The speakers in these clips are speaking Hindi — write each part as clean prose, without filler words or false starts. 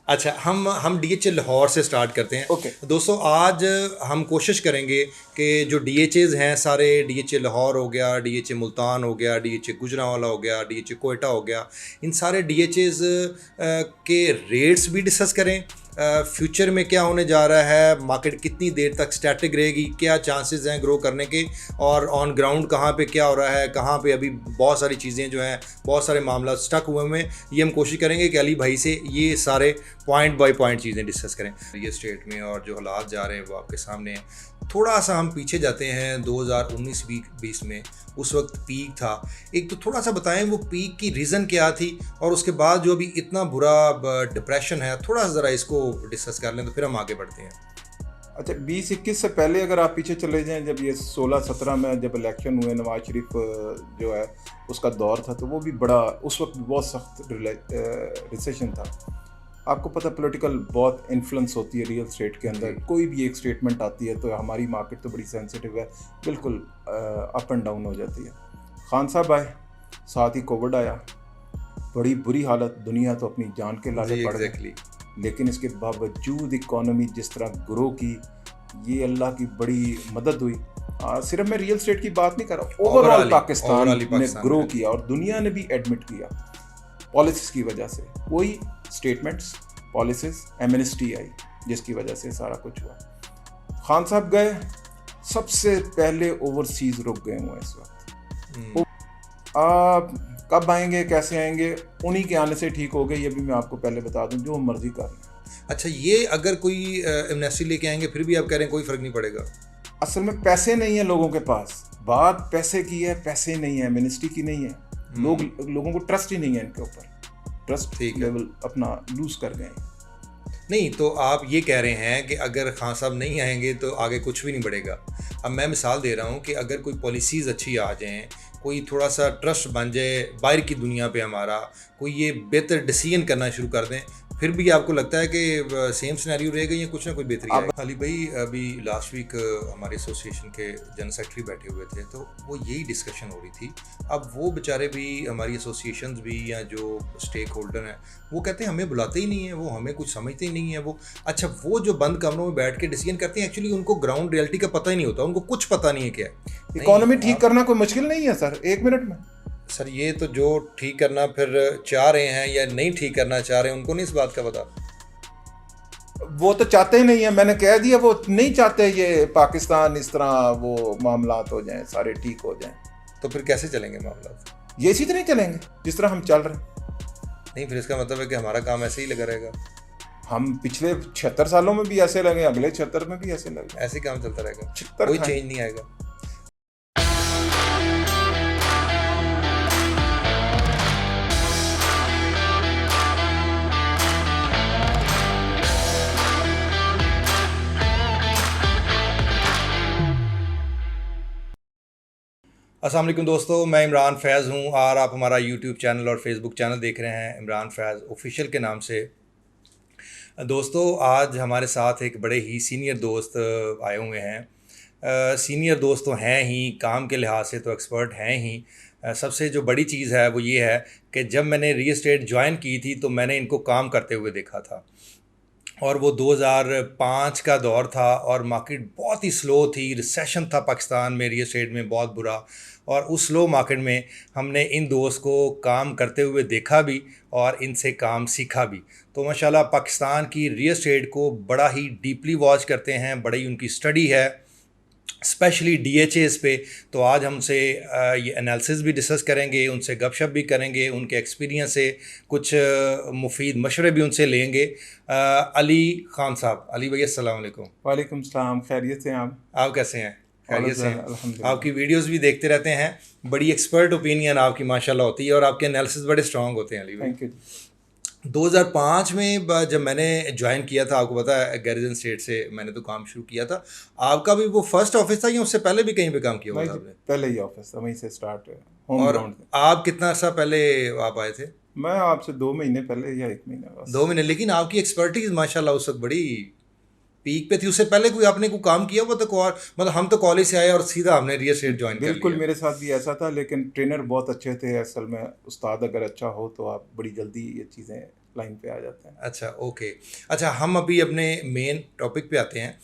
अच्छा, हम डीएचए लाहौर से स्टार्ट करते हैं। ओके। दोस्तों, आज हम कोशिश करेंगे कि जो डीएचएज़ हैं सारे, डीएचए लाहौर हो गया, डीएचए मुल्तान हो गया, डीएचए गुजरांवाला हो गया, डीएचए कोयटा हो गया, इन सारे डीएचएज़ के रेट्स भी डिस्कस करें। फ्यूचर में क्या होने जा रहा है, मार्केट कितनी देर तक स्टैटिक रहेगी, क्या चांसेस हैं ग्रो करने के, और ऑन ग्राउंड कहाँ पे क्या हो रहा है, कहाँ पे अभी बहुत सारी चीज़ें जो हैं, बहुत सारे मामला स्टक हुए हैं। ये हम कोशिश करेंगे कि अली भाई से ये सारे पॉइंट बाय पॉइंट चीज़ें डिस्कस करें। ये स्टेट में और जो हालात जा रहे हैं वो आपके सामने हैं। थोड़ा सा हम पीछे जाते हैं 2019-20 में, उस वक्त पीक था। एक तो थोड़ा सा बताएं वो पीक की रीज़न क्या थी, और उसके बाद जो अभी इतना बुरा डिप्रेशन है, थोड़ा सा ज़रा इसको डिस्कस कर लें तो फिर हम आगे बढ़ते हैं। अच्छा, 2021 से पहले अगर आप पीछे चले जाएं, जब ये 16-17 में जब इलेक्शन हुए, नवाज शरीफ जो है उसका दौर था, तो वो भी बड़ा, उस वक्त बहुत सख्त रिसेशन था। आपको पता, पॉलिटिकल बहुत इन्फ्लुएंस होती है रियल स्टेट के अंदर। कोई भी एक स्टेटमेंट आती है तो हमारी मार्केट तो बड़ी सेंसिटिव है, बिल्कुल अप एंड डाउन हो जाती है। खान साहब आए, साथ ही कोविड आया, बड़ी बुरी हालत, दुनिया तो अपनी जान के लाले पड़ गई। लेकिन इसके बावजूद इकॉनमी जिस तरह ग्रो की, ये अल्लाह की बड़ी मदद हुई। सिर्फ मैं रियल स्टेट की बात नहीं कर रहा, ओवरऑल पाकिस्तान ने ग्रो किया, और दुनिया ने भी एडमिट किया पॉलिसीज़ की वजह से। वही स्टेटमेंट्स, पॉलिसीज़, एमनेस्टी आई, जिसकी वजह से सारा कुछ हुआ। खान साहब गए, सबसे पहले ओवरसीज़ रुक गए हुए इस वक्त। कब आएंगे, कैसे आएंगे, उन्हीं के आने से ठीक हो गए, ये भी मैं आपको पहले बता दूं, जो मर्जी कर लें। अच्छा, ये अगर कोई एमनेस्टी लेके आएंगे फिर भी आप कह रहे हैं कोई फ़र्क नहीं पड़ेगा? असल में पैसे नहीं है लोगों के पास, बात पैसे की है, पैसे नहीं है, मिनिस्ट्री की नहीं है। लोगों को ट्रस्ट ही नहीं है इनके ऊपर, ट्रस्ट लेवल अपना लूज कर गए। नहीं, तो आप ये कह रहे हैं कि अगर खान साहब नहीं आएंगे तो आगे कुछ भी नहीं बढ़ेगा। अब मैं मिसाल दे रहा हूँ कि अगर कोई पॉलिसीज़ अच्छी आ जाएँ, कोई थोड़ा सा ट्रस्ट बन जाए बाहर की दुनिया पे हमारा, कोई ये बेहतर डिसीजन करना शुरू कर दें, फिर भी आपको लगता है कि सेम सिनेरियो रहेगा या कुछ ना कुछ बेहतरी आएगी? अली भाई, अभी लास्ट वीक हमारे एसोसिएशन के जनरल सेक्रेटरी बैठे हुए थे, तो वो यही डिस्कशन हो रही थी। अब वो बेचारे भी, हमारी एसोसिएशंस भी, या जो स्टेक होल्डर हैं, वो कहते हैं हमें बुलाते ही नहीं है, वो हमें कुछ समझते ही नहीं है। वो अच्छा, वो जो बंद कमरों में बैठ के डिसीजन करते हैं, एक्चुअली उनको ग्राउंड रियलिटी का पता ही नहीं होता, उनको कुछ पता नहीं है क्या है। इकोनॉमी ठीक करना कोई मुश्किल नहीं है सर, 1 मिनट में। सर, ये तो जो ठीक करना फिर चाह रहे हैं या नहीं ठीक करना चाह रहे हैं, उनको नहीं इस बात का पता। वो तो चाहते ही नहीं है, मैंने कह दिया, वो नहीं चाहते ये पाकिस्तान इस तरह वो मामलात हो जाएं, सारे ठीक हो जाएं। तो फिर कैसे चलेंगे मामला? ये इसी तरह चलेंगे जिस तरह हम चल रहे हैं। नहीं, फिर इसका मतलब है कि हमारा काम ऐसे ही लगा रहेगा। हम पिछले 76 सालों में भी ऐसे लगे, अगले 76 में भी ऐसे लगे, ऐसे काम चलता रहेगा, कोई चेंज नहीं आएगा। अस्सलाम वालेकुम दोस्तों, मैं इमरान फैज़ हूँ और आप हमारा यूट्यूब चैनल और फेसबुक चैनल देख रहे हैं इमरान फैज़ ऑफिशियल के नाम से। दोस्तों, आज हमारे साथ एक बड़े ही सीनियर दोस्त आए हुए हैं। सीनियर दोस्त तो हैं ही, काम के लिहाज से तो एक्सपर्ट हैं ही। सबसे जो बड़ी चीज़ है वो ये है कि जब मैंने रियल एस्टेट ज्वाइन की थी तो मैंने इनको काम करते हुए देखा था, और वो 2005 का दौर था और मार्केट बहुत ही स्लो थी, रिसेशन था पाकिस्तान में रियल एस्टेट में बहुत बुरा, और उस स्लो मार्केट में हमने इन दोस्त को काम करते हुए देखा भी और इनसे काम सीखा भी। तो माशाल्लाह पाकिस्तान की रियल एस्टेट को बड़ा ही डीपली वॉच करते हैं, बड़ी उनकी स्टडी है, स्पेशली डीएचएस पे। तो आज हमसे ये एनालिसिस भी डिस्कस करेंगे, उनसे गपशप भी करेंगे, उनके एक्सपीरियंस से कुछ मुफीद मशवरे भी उनसे लेंगे। अली खान साहब, अली भैया अस्सलाम वालेकुम। वालेकुम सलाम, खैरियत से हैं आप कैसे हैं? खैरियत से हैं? अल्हम्दुलिल्लाह। आपकी वीडियोस भी देखते रहते हैं, बड़ी एक्सपर्ट ओपिनियन आपकी माशाल्लाह होती है और आपके एनालिसिस बड़े स्ट्रॉन्ग होते हैं अली भाई। Thank you. 2005 में जब मैंने ज्वाइन किया था, आपको पता है गैरिजन स्टेट से मैंने तो काम शुरू किया था। आपका भी वो फर्स्ट ऑफिस था या उससे पहले भी कहीं पे काम किया हुआ था आपने? पहले ही ऑफिस था, वहीं से स्टार्ट है, होम और ग्राउंड। आप कितना अर्सा पहले आप आए थे? मैं आपसे 2 महीने पहले या 1 महीना बस। 2 महीने। लेकिन आपकी एक्सपर्टीज माशाल्लाह उस वक्त बड़ी पीक पे थी। उससे पहले कोई आपने कोई काम किया हुआ था? और मतलब हम तो कॉलेज से आए और सीधा हमने रियल एस्टेट ज्वाइन कर लिया। बिल्कुल, मेरे साथ भी ऐसा था, लेकिन ट्रेनर बहुत अच्छे थे। असल में उस्ताद अगर अच्छा हो तो आप बड़ी जल्दी ये चीज़ें लाइन पे आ जाते हैं। अच्छा, ओके। अच्छा, हम अभी अपने मेन टॉपिक पे आते हैं।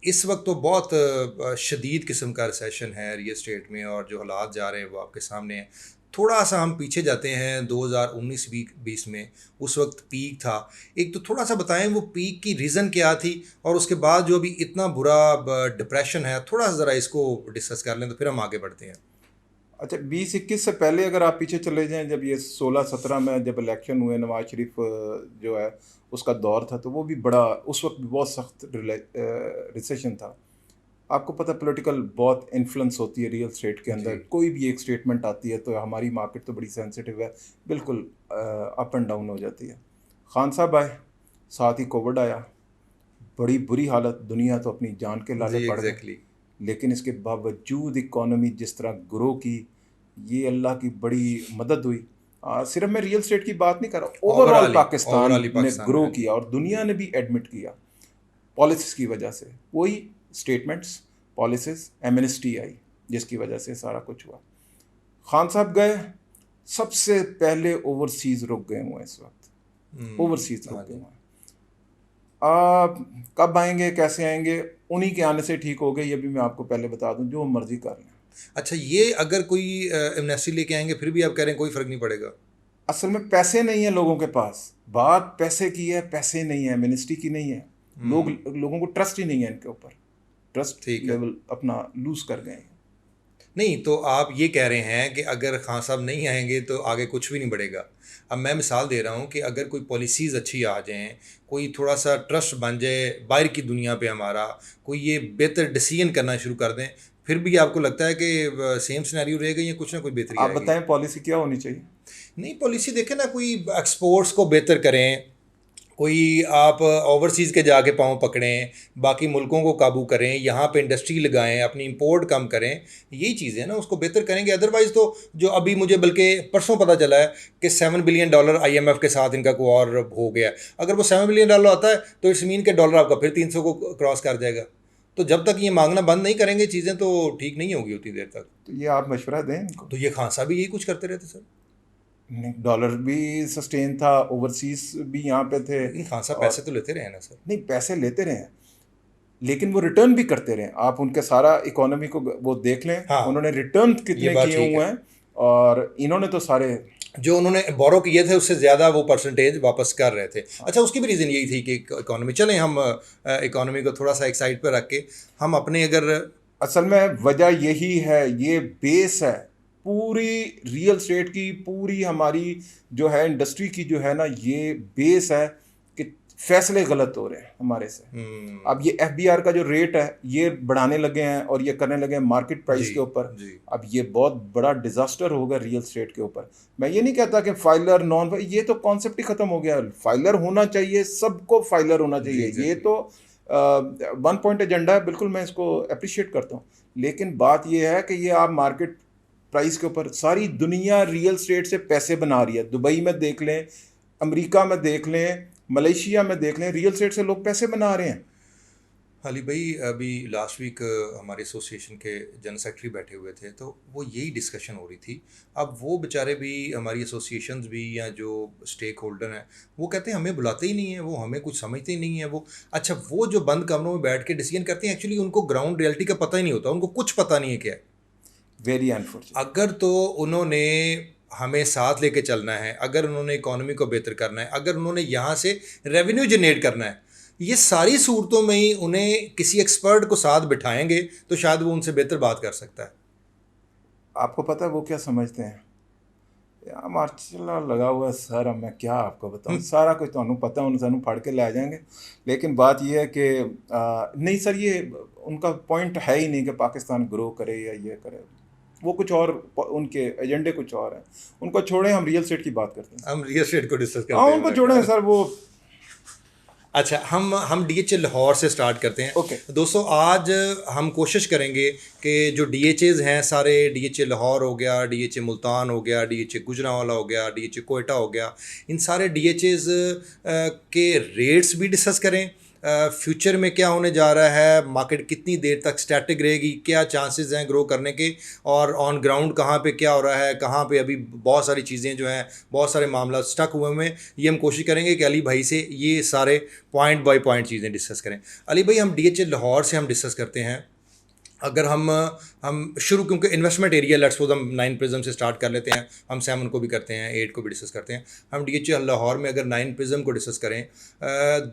इस वक्त तो बहुत शदीद किस्म का रिसेशन है रियल एस्टेट में, और जो हालात जा रहे हैं वो आपके सामने हैं। थोड़ा सा हम पीछे जाते हैं 2019-20 में, उस वक्त पीक था। एक तो थोड़ा सा बताएं वो पीक की रीज़न क्या थी, और उसके बाद जो अभी इतना बुरा डिप्रेशन है, थोड़ा सा ज़रा इसको डिस्कस कर लें तो फिर हम आगे बढ़ते हैं। अच्छा, 2021 से पहले अगर आप पीछे चले जाएं, जब ये 16-17 में जब इलेक्शन हुए, नवाज शरीफ जो है उसका दौर था, तो वो भी बड़ा, उस वक्त भी बहुत सख्त रिसेशन था। आपको पता, पॉलिटिकल बहुत इन्फ्लुएंस होती है रियल स्टेट के अंदर। जी। कोई भी एक स्टेटमेंट आती है तो हमारी मार्केट तो बड़ी सेंसिटिव है, बिल्कुल अप एंड डाउन हो जाती है। खान साहब आए, साथ ही कोविड आया, बड़ी बुरी हालत, दुनिया तो अपनी जान के लाले जी, पड़ गए। एग्जैक्टली। लेकिन इसके बावजूद इकॉनमी जिस तरह ग्रो की, ये अल्लाह की बड़ी मदद हुई। सिर्फ मैं रियल स्टेट की बात नहीं कर रहा, ओवरऑल पाकिस्तान ओवरऑल ही ने पाकिस्तान ग्रो में। किया और दुनिया ने भी एडमिट किया पॉलिसिस की वजह से। वही स्टेटमेंट्स, पॉलिसिस, एमनेस्टी आई जिसकी वजह से सारा कुछ हुआ। खान साहब गए, सबसे पहले ओवरसीज़ रुक गए हुए हैं इस वक्त, ओवरसीज़ रुक हाँ गए जी। हुए हैं। कब आएंगे, कैसे आएंगे, उन्हीं के आने से ठीक हो गए, ये भी मैं आपको पहले बता दूं, जो मर्जी कर लें। अच्छा, ये अगर कोई एमनेस्टी लेके आएंगे फिर भी आप कह रहे हैं कोई फ़र्क नहीं पड़ेगा? असल में पैसे नहीं है लोगों के पास, बात पैसे की है, पैसे नहीं है, मिनिस्ट्री की नहीं है। लोगों को ट्रस्ट ही नहीं है इनके ऊपर, ट्रस्ट ठीक है। लेवल अपना लूज कर गए हैं। नहीं, तो आप ये कह रहे हैं कि अगर खान साहब नहीं आएंगे तो आगे कुछ भी नहीं बढ़ेगा। अब मैं मिसाल दे रहा हूँ कि अगर कोई पॉलिसीज़ अच्छी आ जाएं, कोई थोड़ा सा ट्रस्ट बन जाए बाहर की दुनिया पे हमारा, कोई ये बेहतर डिसीजन करना शुरू कर दें, फिर भी आपको लगता है कि सेम सिनेरियो रहेगा या कुछ ना कुछ बेहतरी आप आएगी? बताएं पॉलिसी क्या होनी चाहिए। नहीं, पॉलिसी देखें ना, कोई एक्सपोर्ट्स को बेहतर करें, कोई आप ओवरसीज़ के जाके पाँव पकड़ें, बाकी मुल्कों को काबू करें, यहाँ पे इंडस्ट्री लगाएं, अपनी इंपोर्ट कम करें। यही चीज़ें हैं ना, उसको बेहतर करेंगे। अदरवाइज़ तो जो अभी मुझे बल्कि परसों पता चला है कि $7 बिलियन IMF के साथ इनका कोई और हो गया है। अगर वो $7 बिलियन आता है तो इट्स मीन के डॉलर आपका फिर 300 को क्रॉस कर जाएगा। तो जब तक ये मांगना बंद नहीं करेंगे चीज़ें तो ठीक नहीं होगी उतनी देर तक। तो ये आप मशवरा दें इनको। तो ये खान साहब भी यही कुछ करते रहते सर। नहीं, डॉलर भी सस्टेन था, ओवरसीज भी यहाँ पे थे। लेकिन खान साहब और पैसे तो लेते रहे ना सर। नहीं, पैसे लेते रहे, लेकिन वो रिटर्न भी करते रहे। आप उनके सारा इकोनॉमी को वो देख लें, हाँ, उन्होंने रिटर्न ये कितने बात किए ठीक हुए है। हैं, और इन्होंने तो सारे। जो उन्होंने बोरो किए थे उससे ज़्यादा वो परसेंटेज वापस कर रहे थे। अच्छा, उसकी भी रीज़न यही थी कि इकोनॉमी, चलें हम इकोनॉमी को थोड़ा सा एक साइड पर रख के हम अपने अगर। असल में वजह यही है, ये बेस है पूरी रियल स्टेट की, पूरी हमारी जो है इंडस्ट्री की जो है ना, ये बेस है कि फैसले गलत हो रहे हैं हमारे से। अब ये FBR का जो रेट है ये बढ़ाने लगे हैं और ये करने लगे हैं मार्केट प्राइस जी के ऊपर। जी अब ये बहुत बड़ा डिजास्टर होगा रियल स्टेट के ऊपर। मैं ये नहीं कहता कि फाइलर नॉन फाइलर, ये तो कॉन्सेप्ट ही खत्म हो गया। फाइलर होना चाहिए, सबको फाइलर होना जी चाहिए, ये एग्जैक्टली। तो 1 पॉइंट एजेंडा है, बिल्कुल मैं इसको अप्रिशिएट करता हूँ। लेकिन बात ये है कि ये आप मार्केट प्राइस के ऊपर, सारी दुनिया रियल स्टेट से पैसे बना रही है। दुबई में देख लें, अमेरिका में देख लें, मलेशिया में देख लें, रियल स्टेट से लोग पैसे बना रहे हैं। अली भाई, अभी लास्ट वीक हमारे एसोसिएशन के जनरल सेक्रेटरी बैठे हुए थे तो वो यही डिस्कशन हो रही थी। अब वो बेचारे भी, हमारी एसोसिएशंस भी, या जो स्टेक होल्डर हैं, वो कहते हैं हमें बुलाते ही नहीं है, वो हमें कुछ समझते ही नहीं है वो। अच्छा, वो जो बंद कमरों में बैठ के डिसीजन करते हैं, एक्चुअली उनको ग्राउंड रियलिटी का पता ही नहीं होता, उनको कुछ पता नहीं है क्या है। Very unfortunate. अगर तो उन्होंने हमें साथ लेके चलना है, अगर उन्होंने इकोनॉमी को बेहतर करना है, अगर उन्होंने यहाँ से रेवेन्यू जनरेट करना है, ये सारी सूरतों में ही उन्हें किसी एक्सपर्ट को साथ बिठाएंगे तो शायद वो उनसे बेहतर बात कर सकता है। आपको पता है वो क्या समझते हैं? यार मार्चला लगा हुआ है सर, अब मैं क्या आपको बताऊं, सारा कुछ तो पता है, उन्हें फाड़ के ले जाएंगे। लेकिन बात यह है कि नहीं सर, ये उनका पॉइंट है ही नहीं कि पाकिस्तान ग्रो करे या ये करे। वो कुछ और, उनके एजेंडे कुछ और हैं। उनको छोड़ें, हम रियल स्टेट की बात करते हैं। हम रियल एस्टेट को डिस्कस करते हाँ, हैं। उनको छोड़ें सर, वो। अच्छा, हम DHA लाहौर से स्टार्ट करते हैं। ओके। दोस्तों, आज हम कोशिश करेंगे कि जो DHAs हैं सारे, DHA लाहौर हो गया, DHA मुल्तान हो गया, DHA गुजरांवाला हो गया, DHA कोयटा हो गया, इन सारे DHAs के रेट्स भी डिस्कस करें, फ्यूचर में क्या होने जा रहा है, मार्केट कितनी देर तक स्टैटिक रहेगी, क्या चांसेस हैं ग्रो करने के, और ऑन ग्राउंड कहाँ पे क्या हो रहा है, कहाँ पे अभी बहुत सारी चीज़ें जो हैं, बहुत सारे मामला स्टक हुए हैं, ये हम कोशिश करेंगे कि अली भाई से ये सारे पॉइंट बाय पॉइंट चीज़ें डिस्कस करें। अली भाई, हम DHL लाहौर से हम डिस्कस करते हैं। अगर हम शुरू, क्योंकि इन्वेस्टमेंट एरिया, लेट्स सपोज हम 9 प्रिज्म से स्टार्ट कर लेते हैं, हम 7 को भी करते हैं, 8 को भी डिस्कस करते हैं। हम DHL लाहौर में अगर 9 प्रिज्म को डिस्कस करें,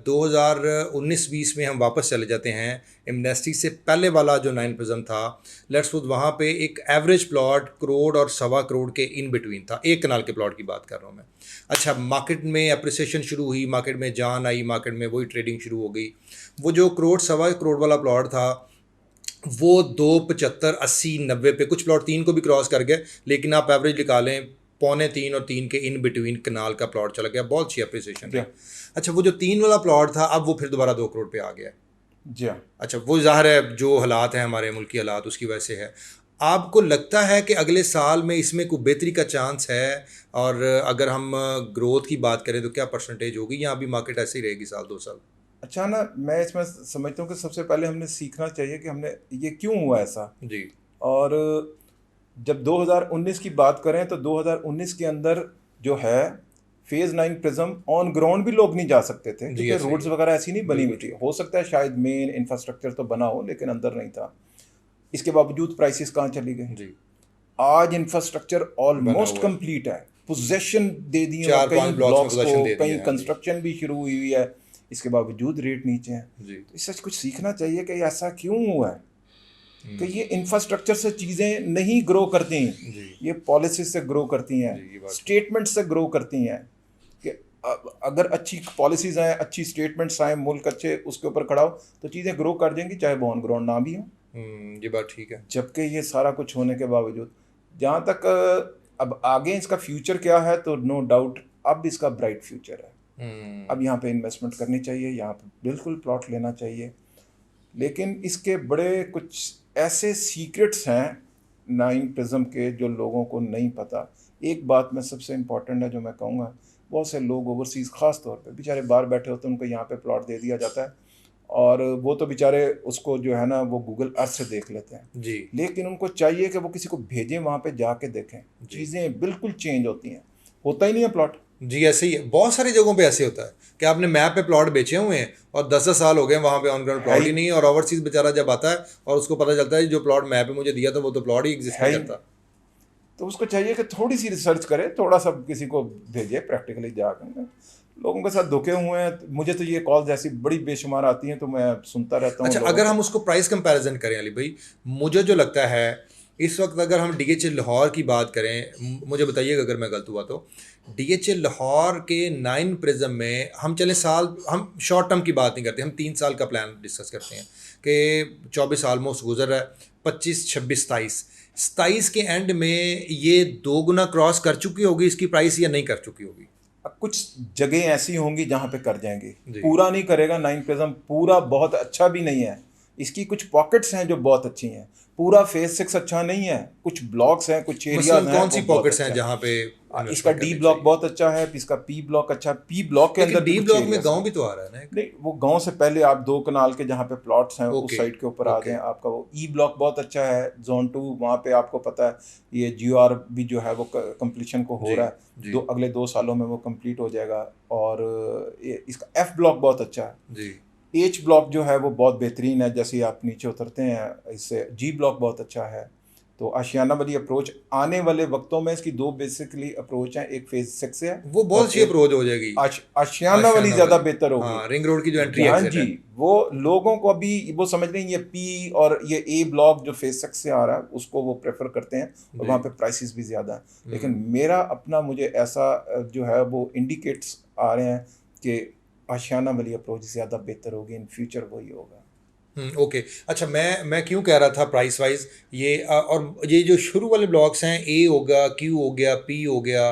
2019-20 में हम वापस चले जाते हैं, एमनेस्टी से पहले वाला जो 9 प्रिज्म था, लेट्स सपोज वहाँ पे एक एवरेज प्लॉट करोड़ और सवा करोड़ के इन बिटवीन था, एक कनाल के प्लॉट की बात कर रहा हूँ मैं। अच्छा, मार्केट में अप्रिसिएशन शुरू हुई, मार्केट में जान आई, मार्केट में वही ट्रेडिंग शुरू हो गई। वो जो करोड़ सवा करोड़ वाला प्लॉट था, वो 2.75 80 90 पे, कुछ प्लॉट 3 को भी क्रॉस कर गए, लेकिन आप एवरेज निकालें, 2.25 और 3 के इन बिटवीन कनाल का प्लॉट चला गया, बहुत अच्छी अप्रिसिएशन है। अच्छा, वो जो 3 वाला प्लॉट था, अब वो फिर दोबारा 2 करोड़ पे आ गया। जी हाँ। अच्छा, वो ज़ाहिर है जो हालात हैं हमारे मुल्क की हालात, उसकी वजह से है। आपको लगता है कि अगले साल में इसमें कोई बेहतरी का चांस है? और अगर हम ग्रोथ की बात करें तो क्या परसेंटेज होगी, या अभी मार्केट ऐसे ही रहेगी साल 2 साल? अच्छा ना, मैं इसमें समझता हूँ कि सबसे पहले हमने सीखना चाहिए कि हमने ये क्यों हुआ ऐसा। जी और जब 2019 की बात करें तो 2019 के अंदर जो है फेज़ 9 प्रिज्म ऑन ग्राउंड भी लोग नहीं जा सकते थे, जी, क्योंकि ऐसे ही रोड्स है। वगैरह ऐसी नहीं बनी हुई बिल्कुल थी। ठीक। हो सकता है शायद मेन इंफ्रास्ट्रक्चर तो बना हो, लेकिन अंदर नहीं था। इसके बावजूद प्राइसेस कहाँ चली गई। जी, आज इंफ्रास्ट्रक्चर बना ऑलमोस्ट हुआ है। कंप्लीट है, पोजेशन दे दी है 4-5 कई ब्लॉक्स में ब्लॉक्स पोजीशन को, दे कई दिए हैं। जी कंस्ट्रक्शन भी शुरू हुई हुई है, इसके बावजूद रेट नीचे हैं। जी तो इससे कुछ सीखना चाहिए कि ऐसा क्यों हुआ है, कि ये इंफ्रास्ट्रक्चर से चीज़ें नहीं ग्रो करती हैं, जी ये पॉलिसी से ग्रो करती हैं, जी, ये बात स्टेटमेंट से ग्रो करती हैं। कि अगर अच्छी पॉलिसीज़ आएँ, अच्छी स्टेटमेंट्स आएँ, मुल्क अच्छे उसके ऊपर खड़ा हो, तो चीज़ें ग्रो कर देंगी, चाहे वो ऑन ग्राउंड ना भी हो। ये बात ठीक है। जबकि ये सारा कुछ होने के बावजूद, जहाँ तक अब आगे इसका फ्यूचर क्या है, तो नो डाउट अब इसका ब्राइट फ्यूचर है। अब यहाँ पे इन्वेस्टमेंट करनी चाहिए, यहाँ पे बिल्कुल प्लॉट लेना चाहिए, लेकिन इसके बड़े कुछ ऐसे सीक्रेट्स हैं 9 प्रिज्म के जो लोगों को नहीं पता। एक बात में सबसे इम्पॉर्टेंट है जो मैं कहूँगा, बहुत से लोग ओवरसीज़ ख़ास तौर पे बेचारे बाहर बैठे होते हैं, उनको यहाँ पे प्लॉट दे दिया जाता है, और वो तो बेचारे उसको जो है ना वो गूगल अर्थ से देख लेते हैं। जी लेकिन उनको चाहिए कि वो किसी को भेजें, वहाँ पे जाके देखें, जी चीज़ें बिल्कुल चेंज होती हैं, होता ही नहीं है प्लॉट। जी, ऐसे ही है, बहुत सारी जगहों पे ऐसे होता है कि आपने मैप पे प्लॉट बेचे हुए हैं और 10-10 साल हो गए, वहाँ पे ऑन ग्राउंड है प्लॉट ही ही नहीं है, और ओवरसीज बेचारा जब आता है और उसको पता चलता है जो प्लॉट मैप पे मुझे दिया था वो तो प्लॉट ही एग्जिस्ट है नहीं ही करता। तो उसको चाहिए कि थोड़ी सी रिसर्च करे, थोड़ा सा किसी को भेजे प्रैक्टिकली जाकर। लोगों के साथ धोखे हुए हैं, मुझे तो ये कॉल्स ऐसी बड़ी बेशुमार आती हैं, तो मैं सुनता रहता हूँ अच्छा, लोगों अगर को। हम उसको प्राइस कंपैरिजन करें अली भाई, मुझे जो लगता है इस वक्त, अगर हम DHL लाहौर की बात करें, मुझे बताइएगा अगर मैं गलत हुआ तो, DHL लाहौर के 9 प्रिज्म में हम चले साल, हम शॉर्ट टर्म की बात नहीं करते, हम 3 साल का प्लान डिस्कस करते हैं कि 24 ऑलमोस्ट गुजर रहा है, 25 26 27 के एंड में ये 2 गुना क्रॉस कर चुकी होगी इसकी प्राइस, या नहीं कर चुकी होगी? अब कुछ जगह ऐसी होंगी जहाँ पे कर जाएंगे, जी पूरा नहीं करेगा। 9 प्रिज्म पूरा बहुत अच्छा भी नहीं है, इसकी कुछ पॉकेट्स हैं जो बहुत अच्छी हैं, पूरा फेज 6 अच्छा नहीं है, कुछ ब्लॉक्स हैं, कुछ एरियाज मसलन हैं कौन सी वो बहुत पॉकेट्स हैं अच्छा जहाँ पे है। इसका इन्वेस्टमेंट डी करनी ब्लॉक चाहिए? बहुत अच्छा है, इसका पी ब्लॉक अच्छा, पी ब्लॉक के लेकिन अंदर भी डी कुछ ब्लॉक में एरियाज गांव हैं। भी तो आ रहा है ना एक? नहीं, वो गांव से पहले आप 2 कनाल के जहाँ पे प्लॉट्स हैं उस ओके साइड के ऊपर आ ओके जाएं, आपका वो ई ब्लॉक बहुत अच्छा है, जोन 2 वहाँ पे आपको पता है ये GR भी जो है वो कंप्लीशन को हो जी रहा है, जी अगले 2 सालों में वो कंप्लीट हो जाएगा। और इसका एफ ब्लॉक बहुत अच्छा है, जी एच ब्लॉक जो है वो बहुत बेहतरीन है, जैसे ही आप नीचे उतरते हैं इससे जी ब्लॉक बहुत अच्छा है। तो आशियाना वाली अप्रोच आने वाले वक्तों में इसकी 2 बेसिकली अप्रोच हैं, एक फेज 6 से है वो बहुत और अच्छी एक अप्रोच हो जाएगी। आशियाना वाली ज़्यादा वाली, बेहतर होगी। हाँ, रिंग रोड की जो एंट्री हाँ एग्जिट जी, है। वो लोगों को अभी वो समझ रहे हैं ये पी और ये ए ब्लॉक जो फेज 6 से आ रहा है उसको वो प्रेफर करते हैं, और जी वहाँ पे प्राइसेस भी ज़्यादा हैं। लेकिन मेरा अपना मुझे ऐसा जो है वो इंडिकेट्स आ रहे हैं कि आशियाना वाली अप्रोच ज़्यादा बेहतर होगी, इन फ्यूचर वही होगा। ओके। अच्छा, मैं क्यों कह रहा था प्राइस वाइज ये, और ये जो शुरू वाले ब्लॉक्स हैं, ए होगा, क्यू हो गया, पी हो गया,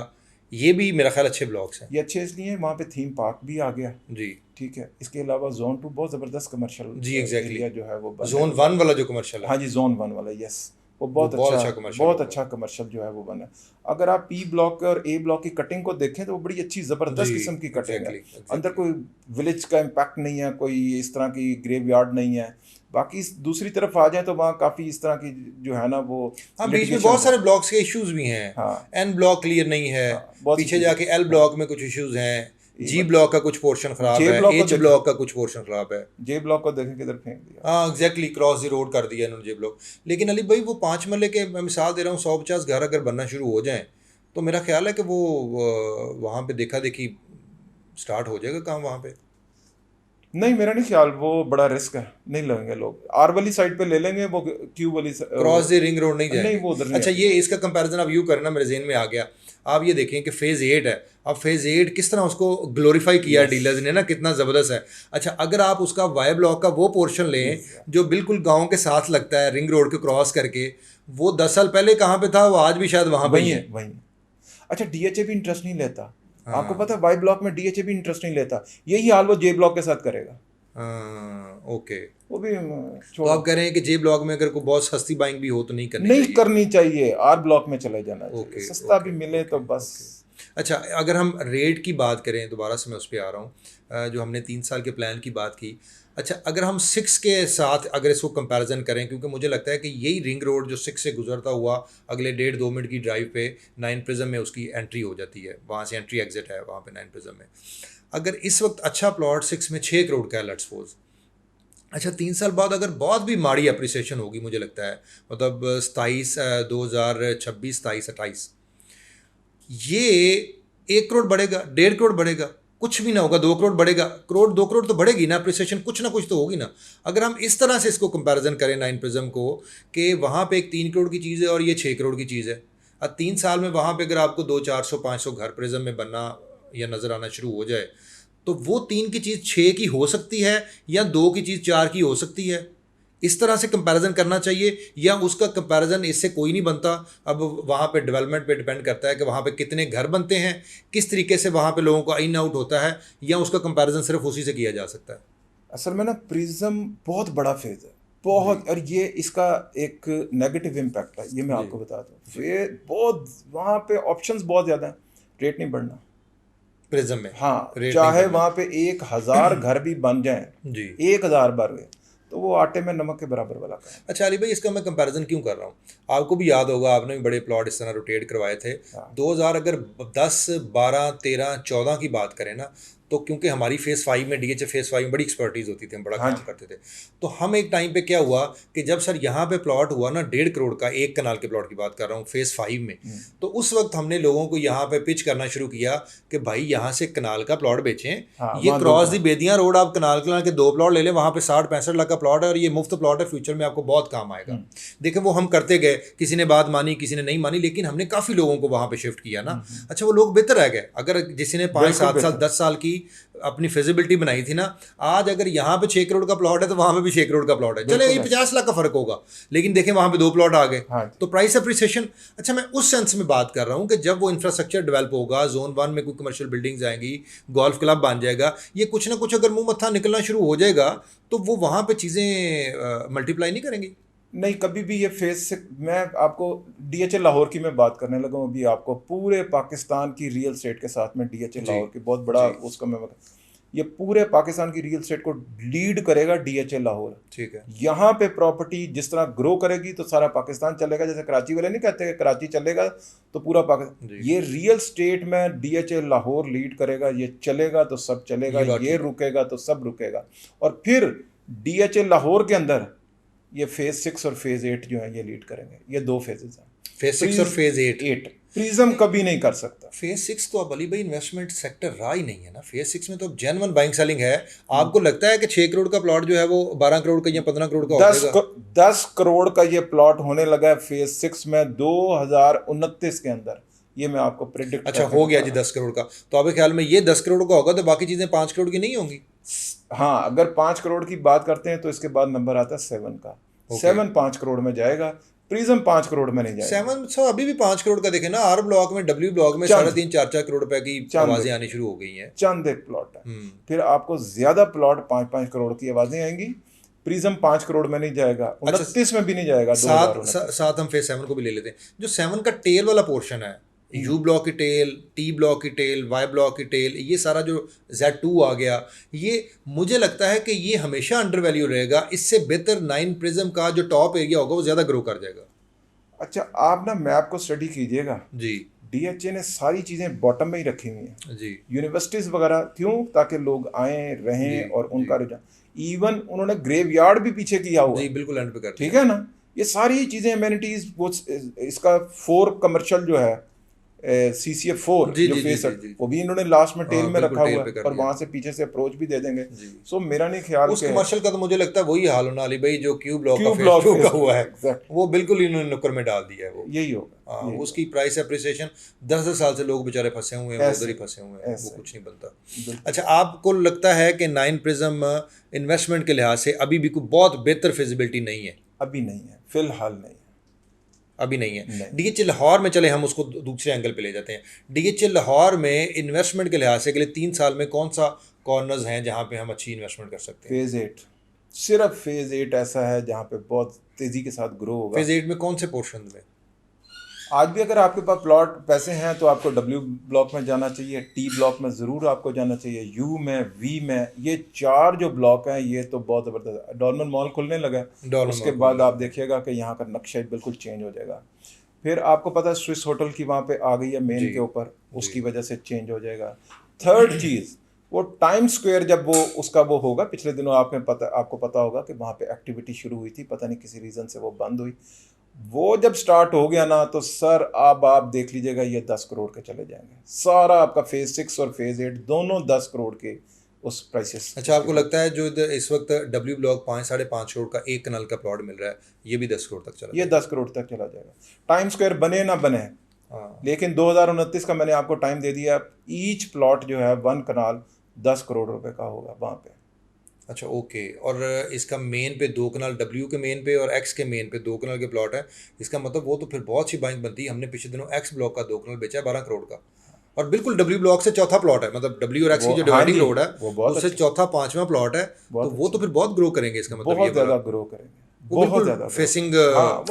ये भी मेरा ख्याल अच्छे ब्लॉक्स हैं। ये अच्छे इसलिए वहाँ पे थीम पार्क भी आ गया, जी ठीक है। इसके अलावा जोन 2 बहुत ज़बरदस्त जी कमर्शियल एग्जैक्टली, एरिया जो है वो बन जोन है। 1 वाला जो कमर्शियल है। हाँ जी, जोन 1 वाला, यस। वो बहुत अच्छा commercial बहुत होगा। अच्छा कमर्शियल जो है वो बना है। अगर आप पी ब्लॉक और ए ब्लॉक की कटिंग को देखें तो वो बड़ी अच्छी ज़बरदस्त जी, किस्म की कटिंग है। एग्जैक्टली अंदर एग्जैक्टली। कोई विलेज का इम्पैक्ट नहीं है, कोई इस तरह की ग्रेवयार्ड नहीं है। बाकी दूसरी तरफ आ जाए तो वहाँ काफ़ी इस तरह की जो है ना वो हाँ, बीच में लिटिगेशन बहुत सारे ब्लॉक्स के इश्यूज भी हैं। हाँ एन ब्लॉक क्लियर नहीं है, हाँ बहुत सी पीछे चीज़ें जाके एल हाँ। ब्लॉक में कुछ इश्यूज हैं, जी इवन ब्लॉक का कुछ पोर्शन खराब जे है, ब्लॉक को एच देखें, ब्लॉक का कुछ पोर्शन खराब है। जे ब्लॉक को देखें किधर फेंक दिया। हाँ एग्जैक्टली, क्रॉस द रोड कर दिया इन्होंने जे ब्लॉक। लेकिन अली भाई वो 5 मरले के, मैं मिसाल दे रहा हूँ, 150 घर अगर बनना शुरू हो जाएं तो मेरा ख्याल है कि वो वहाँ पे देखा देखी स्टार्ट हो जाएगा काम वहाँ पे। नहीं मेरा नहीं ख्याल, वो बड़ा रिस्क है, नहीं लेंगे लोग। आर वाली साइड पे ले लेंगे, वो क्यू वाली क्रॉस द रिंग रोड नहीं नहीं जाएंगे। वो उधर नहीं अच्छा, आएगी। ये इसका कंपैरिजन आप यूँ करना, मेरे जहन में आ गया। आप ये देखें कि फेज़ 8 है, अब फेज़ 8 किस तरह उसको ग्लोरीफाई किया Yes. डीलर्स ने ना, कितना ज़बरदस्त है। अच्छा, अगर आप उसका वाई ब्लॉक का वो पोर्शन लें जो बिल्कुल गांव के साथ लगता है, रिंग रोड को क्रॉस करके, वो 10 साल पहले कहाँ पे था, वो आज भी शायद वहाँ पे वही ही है है। वही है। अच्छा डीएचए भी इंटरेस्ट नहीं लेता। आपको हाँ पता है वाई ब्लॉक में डीएचए भी इंटरेस्ट नहीं लेता। यही हाल वो जे ब्लॉक के साथ करेगा। हाँ, ओके। वो भी तो छोड़ो, आप कह रहे हैं कि जे ब्लॉक में अगर कोई बहुत सस्ती बाइंग भी हो तो नहीं करनी नहीं चाहिए। करनी चाहिए, आर ब्लॉक में चले जाना चाहिए, ओके सस्ता ओके भी मिले ओके तो बस। ओके। अच्छा, अगर हम रेट की बात करें, दोबारा से मैं उस पर आ रहा हूँ, जो हमने 3 साल के प्लान की बात की। अच्छा, अगर हम 6 के साथ अगर इसको कंपैरिजन करें, क्योंकि मुझे लगता है कि यही रिंग रोड जो 6 से गुजरता हुआ अगले 1.5-2 मिनट की ड्राइव पे 9 प्रिज्म में उसकी एंट्री हो जाती है, वहाँ से एंट्री एग्जिट है वहाँ पे 9 प्रिज्म में। अगर इस वक्त अच्छा प्लॉट 6 में 6 करोड़ का है, लेट्स सपोज, अच्छा 3 साल बाद अगर बहुत भी माड़ी अप्रिसिएशन होगी, मुझे लगता है मतलब 2027 ये 1 करोड़ बढ़ेगा, 1.5 करोड़ बढ़ेगा, कुछ भी ना होगा, 2 करोड़ बढ़ेगा, करोड़ 2 करोड़ तो बढ़ेगी ना अप्रिसिएशन, कुछ ना कुछ तो होगी ना। अगर हम इस तरह से इसको कंपैरिजन करें 9 प्रिज्म को, कि वहाँ पे एक 3 करोड़ की चीज़ है और ये 6 करोड़ की चीज़ है, अब 3 साल में वहाँ पे अगर आपको 200-400-500 घर प्रिज्म में बनना या नज़र आना शुरू हो जाए, तो वो 3 की चीज़ 6 की हो सकती है या 2 की चीज़ 4 की हो सकती है। इस तरह से कंपैरिजन करना चाहिए, या उसका कंपैरिजन इससे कोई नहीं बनता। अब वहाँ पे डेवलपमेंट पे डिपेंड करता है कि वहाँ पे कितने घर बनते हैं, किस तरीके से वहाँ पे लोगों का इन आउट होता है, या उसका कंपैरिजन सिर्फ उसी से किया जा सकता है। असल में ना प्रिज्म बहुत बड़ा फेज है, बहुत, और ये इसका एक नेगेटिव इम्पैक्ट है, ये मैं जी आपको बता दूँ। फेज बहुत, वहाँ पे ऑप्शंस बहुत ज़्यादा हैं, रेट नहीं बढ़ना। प्रिज्म में हाँ रेट नहीं चाहे बढ़ना। वहाँ पे 1000 घर भी बन जाएं, जी। 1000 बन गए तो वो आटे में नमक के बराबर वाला काम। अच्छा अली भाई, इसका मैं कंपैरिजन क्यों कर रहा हूँ, आपको भी याद होगा, आपने भी बड़े प्लॉट इस तरह रोटेट करवाए थे। हाँ 2000 अगर 10, 12, 13, 14 की बात करें ना, तो क्योंकि हमारी फेज़ 5 में, डीएचए फेज़ 5 में बड़ी एक्सपर्टीज़ होती थी, हम बड़ा हाँ काम जी करते थे। तो हम एक टाइम पे क्या हुआ कि जब सर यहाँ पे प्लॉट हुआ ना 1.5 करोड़ का, एक कनाल के प्लॉट की बात कर रहा हूँ फेज़ 5 में, तो उस वक्त हमने लोगों को यहाँ पे पिच करना शुरू किया कि भाई यहाँ से कनाल का प्लॉट बेचें, हाँ ये वहाँ दो क्रॉस दी कनाल। बेदियाँ रोड, आप कनाल के 2 प्लॉट ले लें, वहाँ पे 60-65 लाख का प्लॉट है और ये मुफ्त प्लॉट है, फ्यूचर में आपको बहुत काम आएगा। देखिए वो हम करते गए, किसी ने बात मानी, किसी ने नहीं मानी, लेकिन हमने काफ़ी लोगों को वहाँ पे शिफ्ट किया ना। अच्छा, वो लोग बेहतर रह गए। अगर किसी ने 5, बिल्कुल 7 साल, बेहतर। 10 साल की अपनी फिजिबिलिटी बनाई थी ना, आज अगर यहाँ पे 6 करोड़ का प्लॉट है तो वहाँ पे भी 6 करोड़ का प्लॉट है, चले ये बिल्कुल ऐसा। 50 लाख का फर्क होगा, लेकिन देखें वहाँ पे 2 प्लॉट आ गए, हाँ जी तो प्राइस अप्रिसिएशन। अच्छा, मैं उस सेंस में बात कर रहा हूँ कि जब वो इंफ्रास्ट्रक्चर डेवलप होगा, जोन 1 में कोई कमर्शियल बिल्डिंग्स आएंगी, गोल्फ क्लब बन जाएगा, ये कुछ ना कुछ अगर मुंह मत्था निकलना शुरू हो जाएगा, तो वो वहाँ पे चीज़ें मल्टीप्लाई नहीं करेंगी। नहीं कभी भी ये फेज से, मैं आपको डीएचए लाहौर की मैं बात करने लगा हूँ अभी, आपको पूरे पाकिस्तान की रियल एस्टेट के साथ में डीएचए जी लाहौर की बहुत बड़ा जी उसका मैं ये पूरे पाकिस्तान की रियल एस्टेट को लीड करेगा डीएचए लाहौर। ठीक है। यहाँ पे प्रॉपर्टी जिस तरह ग्रो करेगी तो सारा पाकिस्तान चलेगा। जैसे कराची वाले नहीं कहते कि कराची चलेगा तो पूरा पाकिस्तान, जी, ये रियल स्टेट में डीएचए लाहौर लीड करेगा। ये चलेगा तो सब चलेगा, ये बात ये ठीक है। रुकेगा तो सब रुकेगा। और फिर डीएचए लाहौर के अंदर ये फेज 6 और फेज 8 जो है ये लीड करेंगे। ये 2 फेजेस हैं, फेज 6 और फेज 8। प्रिज्म कभी नहीं कर सकता। फेज 6 तो अब अली भाई इन्वेस्टमेंट सेक्टर रहा ही नहीं है ना। फेज 6 में तो अब जेन्युइन बाइंग सेलिंग है। आपको लगता है कि 6 करोड़ का प्लॉट जो है वो 12 करोड़ का या 15 करोड़ का हो जाएगा? 10 करोड़ का ये प्लॉट होने लगा है फेज 6 में 2029 के अंदर। ये मैं आपको प्रिडिक्ट अच्छा, हो गया जी 10 करोड़ का। तो आपके ख्याल में ये 10 करोड़ का होगा तो बाकी चीज़ें 5 करोड़ की नहीं होंगी? हाँ अगर 5 करोड़ की बात करते हैं तो इसके बाद नंबर आता है 7 का। 7 5 करोड़ में जाएगा, प्रिज्म 5 करोड़ में नहीं जाएगा। 7 सो अभी भी 5 करोड़ का देखें ना, आर ब्लॉक में, डब्ल्यू ब्लॉक में 3.5-4 करोड़ रुपए की आवाज़ें आनी शुरू हो गई हैं। चंद एक प्लॉट है, फिर आपको ज्यादा प्लॉट 5 5 करोड़ की आवाजें आएंगी। प्रिज्म 5 करोड़ में नहीं जाएगा, अच्छा, 29 में भी नहीं जाएगा, साथ हम फेज 7 को भी ले लेते हैं। जो 7 का टेल वाला पोर्शन है, यू ब्लॉक की टेल, टी ब्लॉक की टेल, वाई ब्लॉक की टेल, ये सारा जो Z2 आ गया, ये मुझे लगता है कि ये हमेशा अंडर वैल्यू रहेगा। इससे बेहतर 9 प्रिज्म का जो टॉप एरिया होगा वो ज़्यादा ग्रो कर जाएगा। अच्छा, आप ना मैप को स्टडी कीजिएगा जी। डीएचए ने सारी चीज़ें बॉटम में ही रखी हुई हैं जी। यूनिवर्सिटीज़ वगैरह, क्यों? ताकि लोग आए रहें जी, और उनका रुझान, इवन उन्होंने ग्रेवयार्ड भी पीछे किया हुआ, जी बिल्कुल एंड पे कर ठीक है ना। ये सारी चीज़ें अमेनिटीज़, वो इसका 4 कमर्शियल जो है CCF4 जी, जो जी, फेस जी, है, जी, जी। वो भी इन्होंने लास्ट में टेल हाँ, में बिल्कुल रखा टेल हुआ पे है, कर और दिया। वहाँ से पीछे से अप्रोच भी दे देंगे। जी। सो मेरा नहीं ख्याल उस कमर्शियल का तो मुझे लगता है वही हाल होना अली भाई जो क्यू ब्लॉक का क्यू फेज ब्लॉक 2 का फेज हुआ है, exactly। वो बिल्कुल इन्होंने नुक्कड़ में डाल दिया है वो। यही होगा। हाँ, यही उसकी प्राइस एप्रिसिएशन 10 साल से लोग बेचारे फंसे हुए हैं, वो ऐसे, उधर ही फंसे हुए हैं, वो ऐसे। कुछ नहीं बनता। बिल्कुल। अच्छा, आपको लगता है कि 9 प्रिज्म इन्वेस्टमेंट के लिहाज से अभी भी कोई बहुत बेहतर फिजिबिलिटी नहीं है? अभी नहीं है, फिलहाल नहीं है। अभी नहीं है। नहीं। डीएचए लाहौर में, चले हम उसको दूसरे एंगल पे ले जाते हैं। डीएचए लाहौर में इन्वेस्टमेंट के लिहाज से अगले 3 साल में कौन सा कॉर्नर्स हैं जहाँ पे हम अच्छी इन्वेस्टमेंट कर सकते हैं? फेज 8, सिर्फ फेज 8 ऐसा है जहाँ पे बहुत तेजी के साथ ग्रो होगा। फेज 8 में कौन से पोर्शन में? आज भी अगर आपके पास प्लॉट पैसे हैं तो आपको W ब्लॉक में जाना चाहिए, T ब्लॉक में ज़रूर आपको जाना चाहिए, U में, V में, ये 4 जो ब्लॉक हैं ये तो बहुत ज़बरदस्त है। डॉर्मन मॉल खुलने लगा है, उसके बाद आप देखिएगा कि यहाँ का नक्शा बिल्कुल चेंज हो जाएगा। फिर आपको पता है स्विस होटल की वहाँ पे आ गई है मेन के ऊपर, उसकी वजह से चेंज हो जाएगा। थर्ड चीज़, वो टाइम स्क्वायर जब वो उसका वो होगा, पिछले दिनों आपको पता होगा कि वहाँ पे एक्टिविटी शुरू हुई थी, पता नहीं किसी रीज़न से वो बंद हुई। वो जब स्टार्ट हो गया ना तो सर अब आप देख लीजिएगा ये 10 करोड़ के चले जाएंगे। सारा आपका फेज 6 और फेज 8 दोनों 10 करोड़ के उस प्राइसेस। अच्छा, आपको लगता है जो इस वक्त W ब्लॉक 5-5.5 करोड़ का एक कनाल का प्लॉट मिल रहा है, ये भी 10 करोड़ तक चला ये 10 करोड़ तक चला जाएगा, टाइम स्क्वायर बने ना बने। हाँ। लेकिन 2029 का मैंने आपको टाइम दे दिया, ईच प्लॉट जो है 1 कनाल 10 करोड़ रुपए का होगा वहाँ पे। अच्छा, ओके। और इसका मेन पे 2 कनाल, W के मेन पे और X के मेन पे 2 कनाल के प्लॉट है। इसका मतलब वो तो फिर बहुत सी बाइंग बनती है। हमने पिछले दिनों X ब्लॉक का 2 कनाल बेचा है 12 करोड़ का, और बिल्कुल W ब्लॉक से चौथा प्लॉट है, मतलब W और X की जो डिवाइडिंग रोड है उससे चौथा 5वां प्लॉट है, तो वो तो फिर बहुत ग्रो करेंगे। इसका मतलब बहुत ज़्यादा ग्रो करेंगे, बहुत ज़्यादा फेसिंग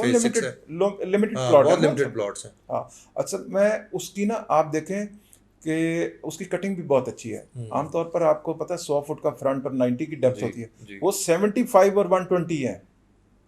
लिमिटेड प्लॉट, बहुत लिमिटेड प्लॉट्स हैं। हाँ, अच्छा मैं उसकी ना आप देखें कि उसकी कटिंग भी बहुत अच्छी है। आमतौर पर आपको पता है 100 फुट का फ्रंट पर 90 की डेप्थ होती है, वो 75 और 120 है।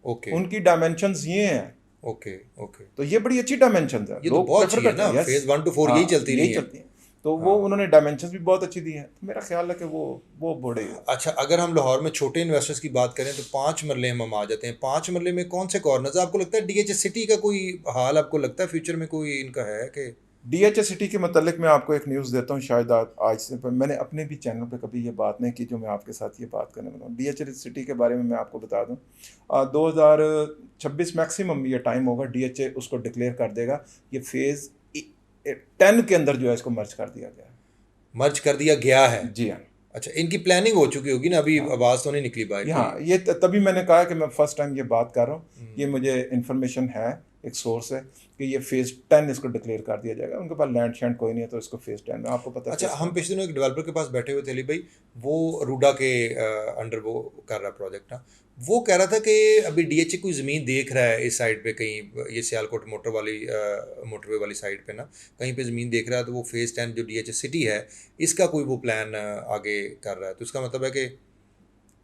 ओके, उनकी डायमेंशंस ये हैं। ओके, ओके, तो ये बड़ी अच्छी डायमेंशंस है, ये तो बहुत अच्छी है ना। फेज 1 to 4 यही चलती है। तो वो उन्होंने डायमेंशंस भी बहुत अच्छी दी हैं, तो मेरा ख्याल है कि वो बड़े। अच्छा, अगर हम लाहौर में छोटे इन्वेस्टर्स की बात करें तो 5 मरले हम आ जाते हैं। 5 मरले में कौन से कॉर्नर्स आपको लगता है? डीएचए सिटी का कोई हाल आपको लगता है फ्यूचर में कोई इनका है कि? डीएचए सिटी के मतलब मैं आपको एक न्यूज़ देता हूँ, शायद आज से मैंने अपने भी चैनल पे कभी ये बात नहीं की जो मैं आपके साथ ये बात करने वाला हूँ। डीएचए सिटी के बारे में मैं आपको बता दूँ, 2026 मैक्सिमम ये टाइम होगा, डीएचए उसको डिक्लेयर कर देगा। ये फेज़ 10 के अंदर जो है इसको मर्ज कर दिया गया है। मर्ज कर दिया गया है? जी हाँ। अच्छा, इनकी प्लानिंग हो चुकी होगी ना, अभी आवाज़ तो नहीं निकली बाहर? हाँ, ये तभी मैंने कहा कि मैं फर्स्ट टाइम ये बात कर रहा हूँ, ये मुझे इन्फॉर्मेशन है, एक सोर्स है कि ये फेज़ 10 इसको डिक्लेयर कर दिया जाएगा। उनके पास लैंड शैंड कोई नहीं है तो इसको फेज़ 10 में आपको पता है। अच्छा, हम पिछले दिनों एक डेवलपर के पास बैठे हुए थे अली भाई, वो रूडा के अंडर वो कर रहा प्रोजेक्ट ना, वो कह रहा था कि अभी डीएचए कोई ज़मीन देख रहा है इस साइड पे, कहीं ये सियालकोट मोटरवे वाली साइड पे ना, कहीं पे ज़मीन देख रहा है, तो वो फेज़ 10 जो डीएचए सिटी है इसका कोई वो प्लान आगे कर रहा है। तो इसका मतलब है कि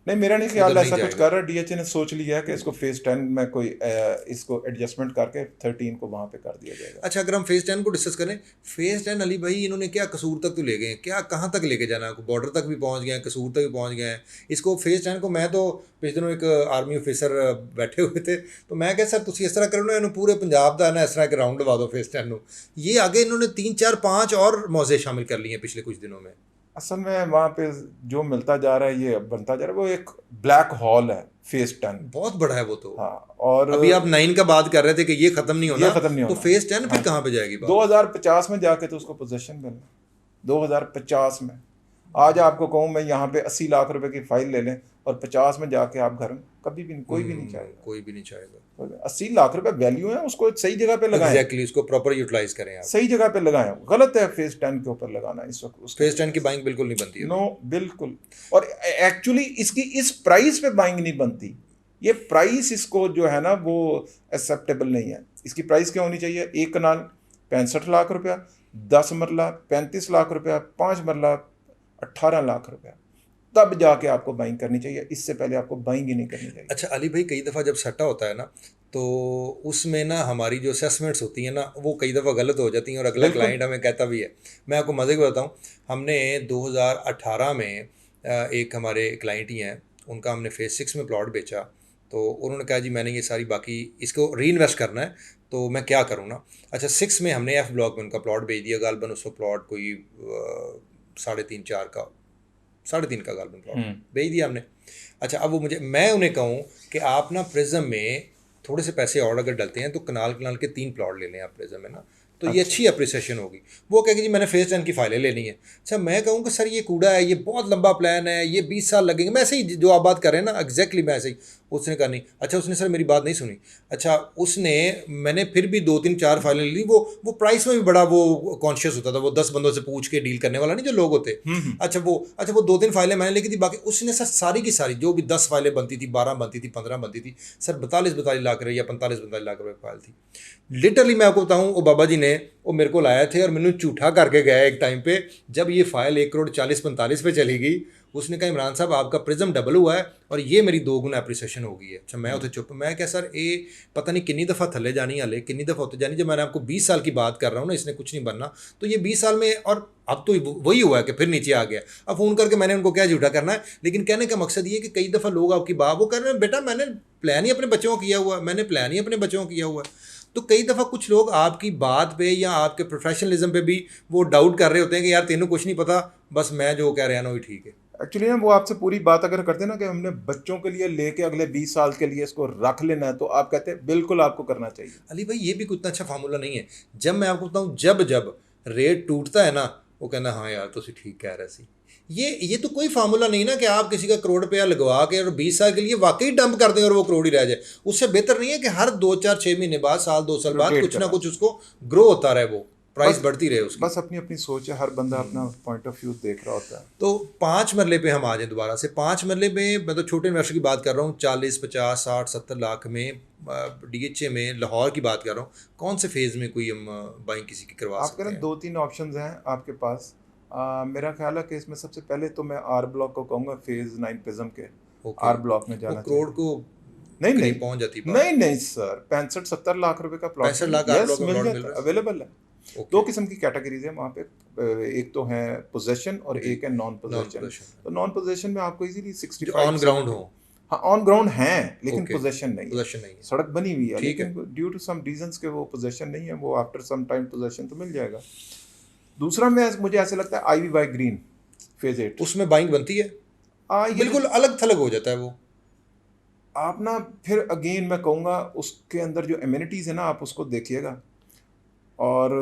नहीं, मेरा नहीं ख्याल ऐसा कुछ कर रहा है। डीएचए ने सोच लिया है कि इसको फेज़ 10 में कोई इसको एडजस्टमेंट करके 13 को वहाँ पे कर दिया जाएगा। अच्छा, अगर हम फेज़ 10 को डिस्कस करें, फेज़ 10 अली भाई इन्होंने क्या कसूर तक तो ले गए हैं, क्या कहाँ तक लेके जाना है? बॉर्डर तक भी पहुँच गए हैं, कसूर तक भी पहुँच गए हैं। इसको फेज़ 10 को मैं तो पिछले दिनों एक आर्मी ऑफिसर बैठे हुए थे तो मैं कहा सर तुम इस तरह करो ना, इन्होंने पूरे पंजाब का ना इस तरह एक राउंड लगा दो फेज़ 10 को। ये आगे इन्होंने 3 4 5 और मौजे शामिल कर लिए हैं पिछले कुछ दिनों में। असल में वहाँ पे जो मिलता जा रहा है, ये बनता जा रहा है, वो एक ब्लैक हॉल है फेज़ 10, बहुत बड़ा है वो तो। हाँ, और अभी आप 9 का बात कर रहे थे कि ये खत्म नहीं होना, तो फेज़ 10 फिर कहाँ पे जाएगी बात? 2050 में जाके तो उसको पोजीशन मिलना, 2050 में। आज आपको कहूँ मैं यहाँ पे 80 लाख रुपए की फाइल ले लें और 50 में जाके आप घर, कभी भी कोई भी नहीं चाहेगा। कोई भी नहीं चाहेगा। 80 लाख रुपए वैल्यू है, उसको सही जगह पे लगाएं। एग्जैक्टली, उसको प्रॉपर यूटिलाइज करें आप, सही जगह पे लगाएं। गलत है फेज 10 के ऊपर लगाना इस वक्त। फेज 10 की बाइंग बिल्कुल नहीं बनती है। नो, बिल्कुल। और एक्चुअली इसकी इस प्राइस पे बाइंग नहीं बनती। ये प्राइस इसको जो है ना वो एक्सेप्टेबल नहीं है। इसकी प्राइस क्या होनी चाहिए? एक कनाल 65 लाख रुपया, 10 मरला 35 लाख रुपया, 5 मरला 18 लाख रुपया, तब जाके आपको बाइंग करनी चाहिए। इससे पहले आपको बाइंग ही नहीं करनी चाहिए। अच्छा अली भाई, कई दफ़ा जब सट्टा होता है ना तो उसमें ना हमारी जो असेसमेंट्स होती हैं ना वो कई दफ़ा गलत हो जाती हैं और अगला क्लाइंट हमें कहता भी है। मैं आपको मज़े की बताऊं, हमने 2018 में एक हमारे क्लाइंट ही हैं, उनका हमने फेज 6 में प्लॉट बेचा। तो उन्होंने कहा जी मैंने ये सारी बाकी इसको री इन्वेस्ट करना है तो मैं क्या करूँ ना। अच्छा 6 में हमने एफ ब्लॉक में उनका प्लॉट भेज दिया। गालबन उसको प्लॉट कोई 3.5 का गालबन प्लॉट भेज दिया हमने। अच्छा अब वो मैं उन्हें कहूँ कि आप ना प्रिज्म में थोड़े से पैसे और अगर डलते हैं तो कनाल के 3 प्लॉट ले लें आप प्रिज्म में ना, तो ये अच्छी अप्रिसिएशन होगी। वो कहेगी जी मैंने फेज 10 की फाइलें लेनी है। अच्छा मैं कहूँ कि सर ये कूड़ा है, ये बहुत लंबा प्लान है, ये 20 साल लगेंगे। मैं ऐसे ही जो आप बात कर रहे हैं ना एग्जैक्टली मैं ऐसे ही। उसने कहा नहीं। अच्छा उसने सर मेरी बात नहीं सुनी। अच्छा उसने मैंने फिर भी 2-3-4 फाइलें ली। वो प्राइस में भी बड़ा वो कॉन्शियस होता था, वो 10 बंदों से पूछ के डील करने वाला नहीं जो लोग होते। अच्छा वो 2-3 फाइलें मैंने लिखी थी, बाकी उसने सर सारी की सारी जो भी 10 फाइलें बनती थी, 12 बनती थी, 15 बनती थी, सर 42 लाख रुपये या 45 लाख रुपये फाइल थी। लिटरली मैं आपको बताऊँ, वो बाबा जी ने वो मेरे को लाए थे और मैंने झूठा करके गया एक टाइम पे, जब ये फाइल 1,40,45 पे चली गई। उसने कहा इमरान साहब आपका प्रिज्म डबल हुआ है और ये मेरी 2 गुना अप्रिसिएशन हो गई है। अच्छा मैं उसे चुप, मैं क्या सर ये पता नहीं कितनी दफ़ा थले जानी हाले कितनी दफ़ा होते जानी। जब मैंने आपको 20 साल की बात कर रहा हूँ ना, इसने कुछ नहीं बनना, तो ये 20 साल में और अब तो वही हुआ है कि फिर नीचे आ गया। अब फ़ोन करके मैंने उनको क्या झूठा करना है, लेकिन कहने का मकसद ये कि कई दफ़ा लोग आपकी बात वो कर रहे हैं, बेटा मैंने प्लान ही अपने बच्चों को किया हुआ है, मैंने प्लान ही अपने बच्चों को किया हुआ है। तो कई दफ़ा कुछ लोग आपकी बात पे या आपके प्रोफेशनलिज्म पे भी वो डाउट कर रहे होते हैं कि यार तेनों कुछ नहीं पता, बस मैं जो कह रहा ना वही ठीक है। एक्चुअली ना वो आपसे पूरी बात अगर करते हैं ना कि हमने बच्चों के लिए लेके अगले 20 साल के लिए इसको रख लेना है, तो आप कहते हैं बिल्कुल आपको करना चाहिए। अली भाई ये भी कोई इतना अच्छा फार्मूला नहीं है। जब मैं आपको बताऊँ जब रेट टूटता है ना, वो कहना हाँ यार तो ठीक कह रहे सी। ये तो कोई फार्मूला नहीं ना कि आप किसी का करोड़ रुपया लगवा के और 20 साल के लिए वाकई डंप कर दें और वो करोड़ ही रह जाए। उससे बेहतर नहीं है कि हर 2-4-6 महीने बाद, साल 2 साल बाद कुछ ना कुछ उसको ग्रो होता रहे, वो प्राइस बढ़ती रहे उसकी। बस अपनी अपनी सोच है, हर बंदा अपना पॉइंट ऑफ व्यू देख रहा होता है। तो 5 मरले पे हम आ जाएं दोबारा से। 5 मरले में मैं तो छोटे इन्वेस्टर की बात कर रहा हूँ, 40, 50, 60, 70 लाख में DHA में लाहौर की बात कर रहा हूँ। कौन से फेज़ में कोई हम बाइंग किसी की करवा सकते हैं? आपके ना 2-3 ऑप्शंस हैं आपके पास। मेरा ख्याल है कि इसमें सबसे पहले तो मैं आर ब्लॉक को कहूँगा, फेज 9 प्रिज्म के आर ब्लॉक में जाना करोड़ को नहीं पहुंच जाती नहीं सर, 65-70 लाख रुपए का प्लॉट 65 लाख यस मिल जाता है, अवेलेबल है। दो किस्म की कैटेगरीज है वहाँ पे, एक तो है पोजेशन और एक है नॉन पोजेशन। तो नॉन पोजेशन में आपको इजीली 65 ऑन ग्राउंड हो, हाँ ऑन ग्राउंड है लेकिन पोजेशन नहीं है। सड़क बनी हुई है लेकिन ड्यू टू सम रीजंस के वो पोजेशन नहीं है, वो आफ्टर सम टाइम पोजेशन तो मिल जाएगा। दूसरा मुझे ऐसे लगता है IVY ग्रीन फेज 8, उसमें बाइंग बनती है, बिल्कुल अलग थलग हो जाता है वो। आप ना फिर अगेन मैं कहूँगा उसके अंदर जो एमिनिटीज़ है ना आप उसको देखिएगा, और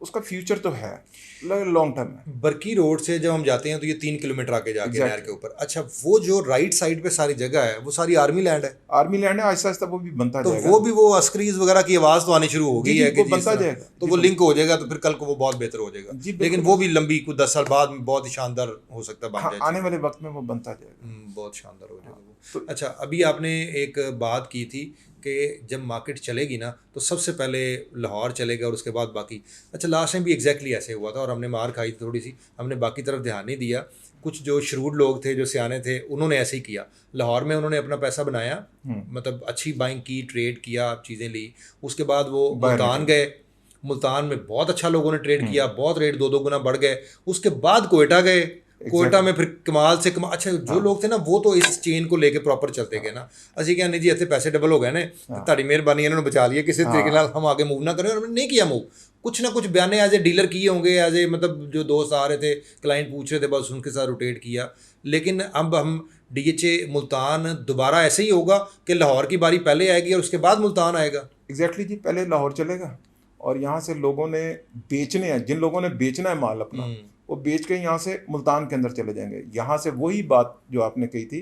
उसका फ्यूचर तो है लॉन्ग टर्म है। बरकी रोड से जब हम जाते हैं तो ये 3 किलोमीटर आगे जाके नहर के ऊपर। अच्छा वो जो राइट साइड पे सारी जगह है वो सारी आर्मी लैंड है, आहिस्ता आहिस्ता वो भी बनता जाएगा। तो वो भी वो अस्क्रीज वगैरह की आवाज़ तो आनी शुरू हो गई है कि बनता जाएगा, तो वो लिंक हो जाएगा, तो फिर कल को वो बहुत बेहतर हो जाएगा। लेकिन वो भी लंबी कुछ 10 साल बाद में बहुत ही शानदार हो सकता है, बन जाए आने वाले वक्त में वो बनता जाएगा, बहुत शानदार हो जाएगा वो। अच्छा अभी आपने एक बात की थी कि जब मार्केट चलेगी ना तो सबसे पहले लाहौर चलेगा और उसके बाद बाकी। अच्छा लास्ट टाइम भी एग्जैक्टली ऐसे हुआ था और हमने मार खाई थोड़ी सी, हमने बाकी तरफ ध्यान नहीं दिया। कुछ जो श्रूड लोग थे, जो सियाने थे, उन्होंने ऐसे ही किया। लाहौर में उन्होंने अपना पैसा बनाया, मतलब अच्छी बाइंग की, ट्रेड किया, चीज़ें ली। उसके बाद वो मुल्तान गए, मुल्तान में बहुत अच्छा लोगों ने ट्रेड किया, बहुत रेट 2-2 गुना बढ़ गए। उसके बाद कोयटा गए, कोयटा में फिर कमाल से कमाल। अच्छा जो लोग थे ना वो तो इस चेन को लेके प्रॉपर चलते गए ना। ਅਸੀਂ ਕਹਿੰਦੇ जी ਇੱਥੇ पैसे डबल हो गए ने, ਤੁਹਾਡੀ ਮਿਹਰਬਾਨੀ ਇਹਨਾਂ ਨੂੰ बचा लिए किसी तरीके ਨਾਲ, हम आगे मूव ना करें। और हमने नहीं किया मूव, कुछ ना कुछ बयाने एज ए डीलर किए होंगे, एज ए मतलब जो दोस्त आ रहे थे, क्लाइंट पूछ रहे थे, बस उनके साथ रोटेट किया। लेकिन अब हम DHA मुल्तान दोबारा ऐसे ही होगा कि लाहौर की बारी पहले आएगी और उसके बाद मुल्तान आएगा। एग्जैक्टली जी, पहले लाहौर चलेगा और यहाँ से लोगों ने बेचने हैं, जिन लोगों ने बेचना है माल अपना, वो बेच के यहाँ से मुल्तान के अंदर चले जाएंगे। यहाँ से वही बात जो आपने कही थी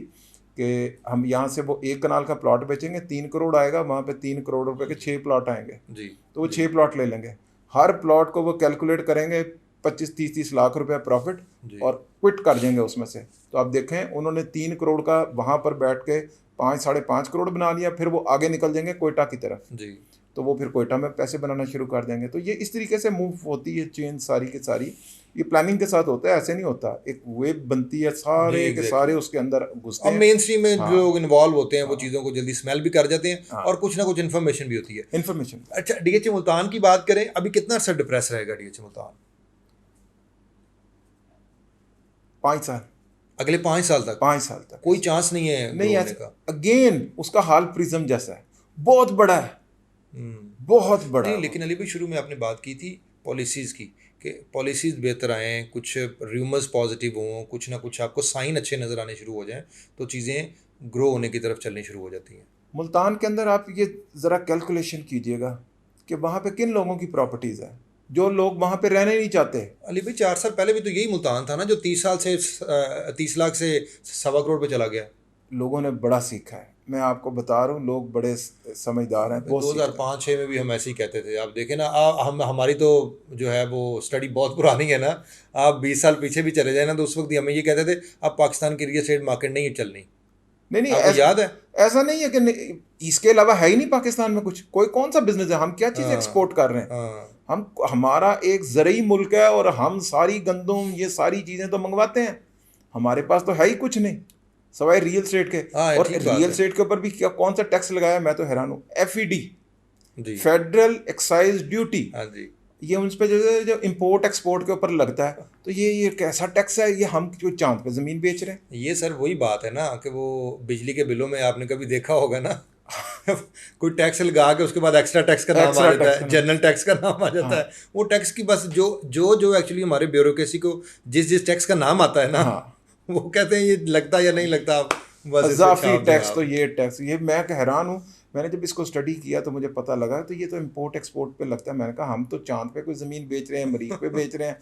कि हम यहाँ से वो 1 कनाल का प्लॉट बेचेंगे, 3 करोड़ आएगा, वहाँ पे 3 करोड़ रुपए के 6 प्लॉट आएंगे जी। तो वो 6 प्लॉट ले लेंगे। हर प्लॉट को वो कैलकुलेट करेंगे 25-30 लाख रुपया प्रॉफिट और क्विट कर देंगे उसमें से। तो आप देखें उन्होंने 3 करोड़ का वहाँ पर बैठ के 5-5.5 करोड़ बना लिया, फिर वो आगे निकल जाएंगे कोयटा की तरफ जी। तो वो फिर कोयटा में पैसे बनाना शुरू कर देंगे। तो ये इस तरीके से मूव होती है चेन सारी की सारी। ये प्लानिंग के साथ होता है, ऐसे नहीं होता। एक वेब बनती है, सारे के सारे उसके अंदर घुसते हैं। अब मेन स्ट्रीम में हाँ, जो लोग इन्वॉल्व होते हैं वो चीज़ों को जल्दी स्मेल भी कर जाते हैं हाँ, और कुछ ना कुछ इन्फॉर्मेशन भी होती है। इन्फॉर्मेशन। अच्छा, डीएचए मुल्तान की बात करें, अभी कितना अर्सा डिप्रेस रहेगा डीएचए मुल्तान? 5 साल, अगले 5 साल तक? 5 साल तक कोई चांस नहीं है नहीं होने का? अगेन उसका हाल प्रिज्म जैसा है, बहुत बड़ा है, बहुत बड़ा नहीं, है। लेकिन अली भाई शुरू में आपने बात की थी पॉलिसीज़ की कि पॉलिसीज़ बेहतर आएँ, कुछ र्यूमर्स पॉजिटिव हों, कुछ ना कुछ आपको साइन अच्छे नज़र आने शुरू हो जाएं तो चीज़ें ग्रो होने की तरफ चलनी शुरू हो जाती हैं। मुल्तान के अंदर आप ये ज़रा कैलकुलेशन कीजिएगा कि वहाँ पे किन लोगों की प्रॉपर्टीज़ है, जो लोग वहाँ पे रहने नहीं चाहते। अली भाई 4 साल पहले भी तो यही मुल्तान था ना जो 30 साल से 30 लाख से 1.25 करोड़ पे चला गया। लोगों ने बड़ा सीखा है, मैं आपको बता रहा हूँ, लोग बड़े समझदार हैं। 2005-06 में भी हम ऐसे ही कहते थे। आप देखें ना, हम हमारी तो जो है वो स्टडी बहुत पुरानी है ना। आप 20 साल पीछे भी चले जाए ना तो उस वक्त हमें ये कहते थे अब पाकिस्तान की रियल एस्टेट मार्केट नहीं चलनी। नहीं आपको याद है? ऐसा नहीं है कि इसके अलावा है ही नहीं पाकिस्तान में कुछ। कोई कौन सा बिजनेस है, हम क्या चीज़ एक्सपोर्ट कर रहे हैं? हमारा एक ज़रूरी मुल्क है और हम सारी गंदम ये सारी चीज़ें तो मंगवाते हैं। हमारे पास तो है ही कुछ नहीं सवाए रियल एस्टेट के। और रियल एस्टेट के ऊपर भी क्या कौन सा टैक्स लगाया, मैं तो हैरान हूँ। FED, फेडरल एक्साइज ड्यूटी, ये उन पर जो इम्पोर्ट एक्सपोर्ट के ऊपर लगता है, तो ये कैसा टैक्स है? ये हम जो चांद पे ज़मीन बेच रहे हैं। ये सर वही बात है ना कि वो बिजली के बिलों में आपने कभी देखा होगा ना कोई टैक्स लगा के उसके बाद एक्स्ट्रा टैक्स का नाम आ जाता है, जनरल टैक्स का नाम आ जाता है। वो टैक्स की बस जो एक्चुअली हमारे ब्यूरोक्रेसी को जिस टैक्स का नाम आता है ना, वो कहते हैं ये लगता या नहीं लगता, बस इजाफी टैक्स। तो ये टैक्स, ये मैं हैरान हूँ। मैंने जब इसको स्टडी किया तो मुझे पता लगा तो ये तो इम्पोर्ट एक्सपोर्ट पे लगता है। मैंने कहा हम तो चांद पे कोई ज़मीन बेच रहे हैं, मरीख पे बेच रहे हैं।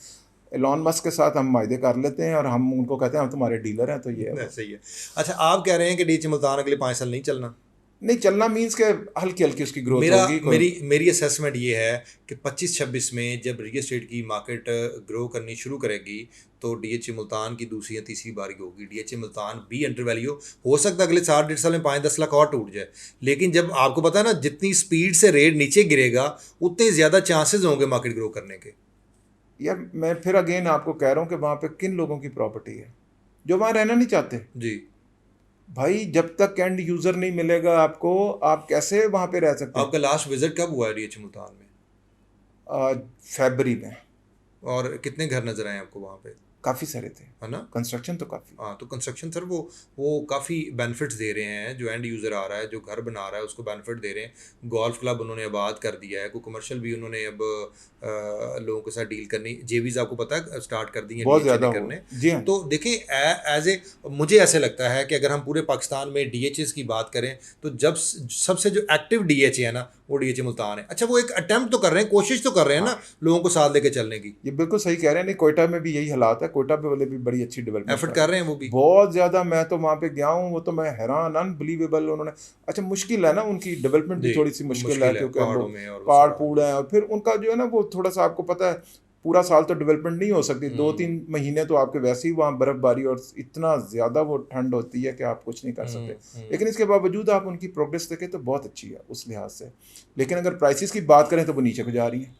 एलॉन मस्क के साथ हम मायदे कर लेते हैं और हम उनको कहते हैं हम तुम्हारे डीलर हैं। तो ये सही है। अच्छा, आप कह रहे हैं कि डीएचए मुल्तान अगले 5 साल नहीं चलना? नहीं चलना मीन्स के हल्की हल्की उसकी ग्रोथ होगी। मेरी असेसमेंट ये है कि 25-26 में जब रियल एस्टेट की मार्केट ग्रो करनी शुरू करेगी तो डीएचए मुल्तान की दूसरी या तीसरी बारी होगी। डीएचए मुल्तान भी अंडर वैल्यू हो सकता है अगले 4-1.5 साल में 5-10 लाख और टूट जाए, लेकिन जब आपको पता है ना जितनी स्पीड से रेट नीचे गिरेगा उतने ज़्यादा चांसेस होंगे मार्केट ग्रो करने के। यार मैं फिर अगेन आपको कह रहा हूँ कि वहाँ पे किन लोगों की प्रॉपर्टी है जो वहाँ रहना नहीं चाहते। जी भाई, जब तक एंड यूज़र नहीं मिलेगा आपको, आप कैसे वहाँ पे रह सकते हैं? आपका लास्ट विजिट कब हुआ है डीएचए मुल्तान में? फरवरी में। और कितने घर नजर आए आपको वहाँ पे? काफ़ी सारे थे, है ना? कंस्ट्रक्शन तो काफ़ी। हाँ, तो कंस्ट्रक्शन सर वो काफ़ी बेनिफिट्स दे रहे हैं। जो एंड यूज़र आ रहा है, जो घर बना रहा है, उसको बेनिफिट दे रहे हैं। गोल्फ क्लब उन्होंने आबाद कर दिया है, कोई कमर्शियल भी उन्होंने अब लोगों के साथ डील करनी, जेवीज़ आपको पता है स्टार्ट कर दी है बहुत ज़्यादा करने। जी हाँ। तो देखिए एज ए मुझे ऐसे लगता है कि अगर हम पूरे पाकिस्तान में डीएचएस की बात करें तो जब सबसे जो एक्टिव डीएचए है ना वो डीएचए मुल्तान है। अच्छा, वो एक अटेम्प्ट तो कर रहे हैं, कोशिश तो कर रहे हैं ना लोगों को साथ लेके चलने की। ये बिल्कुल सही कह रहे हैं। नहीं, कोयटा में भी यही हालात है। कोयटा पे वाले भी बड़ी अच्छी डेवलपमेंट एफर्ट कर रहे हैं वो भी बहुत ज़्यादा। मैं तो वहाँ पे गया हूँ, वो तो मैं हैरान, अनबिलीवेबल उन्होंने। अच्छा, मुश्किल है ना उनकी डेवलपमेंट भी थोड़ी सी मुश्किल है क्योंकि पहाड़ पूड़ है और फिर उनका जो है ना वो थोड़ा सा आपको पता है पूरा साल तो डेवलपमेंट नहीं हो सकती। 2-3 महीने तो आपके वैसे ही वहाँ बर्फबारी और इतना ज़्यादा वो ठंड होती है कि आप कुछ नहीं कर सकते। लेकिन इसके बावजूद आप उनकी प्रोग्रेस देखें तो बहुत अच्छी है उस लिहाज से। लेकिन अगर प्राइसेस की बात करें तो वो नीचे को जा रही हैं।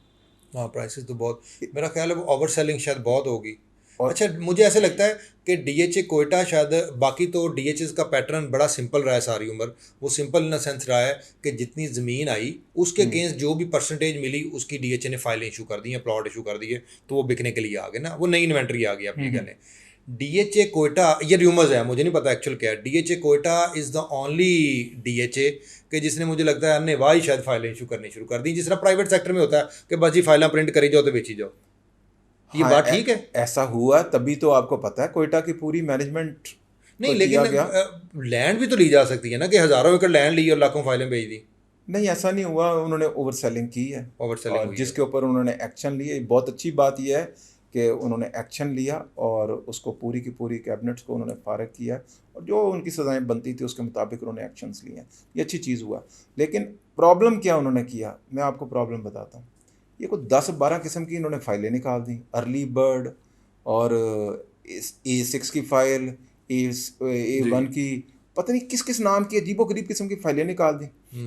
हाँ, प्राइसेस तो बहुत, मेरा ख्याल है वो ओवर सेलिंग शायद बहुत होगी। अच्छा, मुझे ऐसे लगता है कि डीएचए कोयटा शायद, बाकी तो डीएचएस का पैटर्न बड़ा सिंपल रहा है सारी उम्र। वो सिंपल इन द सेंस रहा है कि जितनी ज़मीन आई उसके अगेंस्ट जो भी परसेंटेज मिली उसकी डीएचए ने फाइलें इशू कर दी हैं, प्लॉट इशू कर दिए, तो वो बिकने के लिए आ गए ना, वो नई इन्वेंट्री आ गई आप ये कहने। डीएचए कोयटा, ये र्यूमर्स है, मुझे नहीं पता एक्चुअल क्या है। DHA Quetta is the only DHA कि जिसने मुझे लगता है अन्य वाही शायद फाइलें इशू करनी शुरू कर दी, जिस तरह प्राइवेट सेक्टर में होता है कि बस जी फाइलें प्रिंट करी जाओ तो बेची जाओ। ये बात ठीक है? ऐसा हुआ तभी तो आपको पता है कोयटा की पूरी मैनेजमेंट नहीं, लेकिन लैंड भी तो ली जा सकती है ना, कि हज़ारों एकड़ लैंड ली और लाखों फाइलें भेज दी। नहीं, ऐसा नहीं हुआ। उन्होंने ओवर सेलिंग की है, ओवर सेलिंग और जिसके ऊपर उन्होंने एक्शन लिए। बहुत अच्छी बात यह है कि उन्होंने एक्शन लिया और उसको पूरी की पूरी कैबिनेट्स को उन्होंने फारग किया और जो उनकी सज़ाएं बनती थी उसके मुताबिक उन्होंने एक्शंस लिए। ये अच्छी चीज़ हुआ। लेकिन प्रॉब्लम क्या उन्होंने किया, मैं आपको प्रॉब्लम बताता हूँ। ये कोई 10-12 किस्म की इन्होंने फ़ाइलें निकाल दी, अर्ली बर्ड और A6 की फ़ाइल, A1 की, पता नहीं किस किस नाम की अजीबो-गरीब किस्म की फ़ाइलें निकाल दी।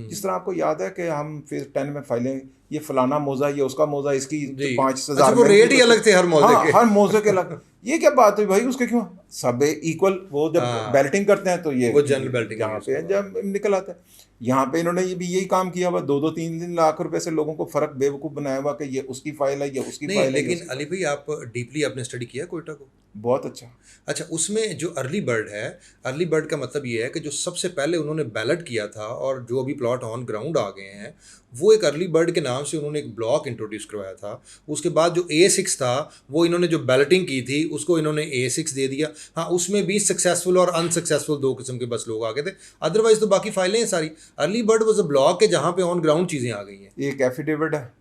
जिस तरह आपको याद है कि हम फेज़ 10 में फ़ाइलें, ये फ़लाना मोज़ा, ये उसका मोज़ा, इसकी जी। 5,000 अच्छा, वो रेट ही अलग थे हर मोज़े हाँ, के। हर मोज़े के अलग। ये क्या बात हुई भाई, उसके क्यों सब इक्वल, वो जब हाँ, बेल्टिंग करते हैं तो ये वो जनरल बेल्टिंग यहाँ यूज़ पे जब निकल आता है। यहाँ पे इन्होंने ये भी यही काम किया हुआ, 2-2 3-3 लाख रुपए से लोगों को फ़र्क बेवकूफ़ बनाया हुआ कि ये उसकी फ़ाइल है, ये उसकी नहीं, फ़ाइल है, ये लेकिन उसकी अली फ़ाइल भाई आप डीपली आपने स्टडी किया कोयटा को? है। बहुत अच्छा। अच्छा, उसमें जो अर्ली बर्ड है, अर्ली बर्ड का मतलब ये है कि जो सबसे पहले उन्होंने बैलेट किया था और जो अभी प्लॉट ऑन ग्राउंड आ गए हैं, वो एक अर्ली बर्ड के नाम से उन्होंने एक ब्लॉक इंट्रोड्यूस करवाया था। उसके बाद जो A6 था, वो इन्होंने जो बैलेटिंग की थी, उसको इन्होंने A6 दे दिया। हाँ, उसमें भी सक्सेसफुल और अनसक्सेसफुल 2 किस्म के बस लोग आ गए थे। अदरवाइज़ तो बाकी फाइलें हैं सारी। Early bird was a block है जहाँ पे ऑन ग्राउंड चीज़ें आ गई हैं। ये एक एफिडेविट है,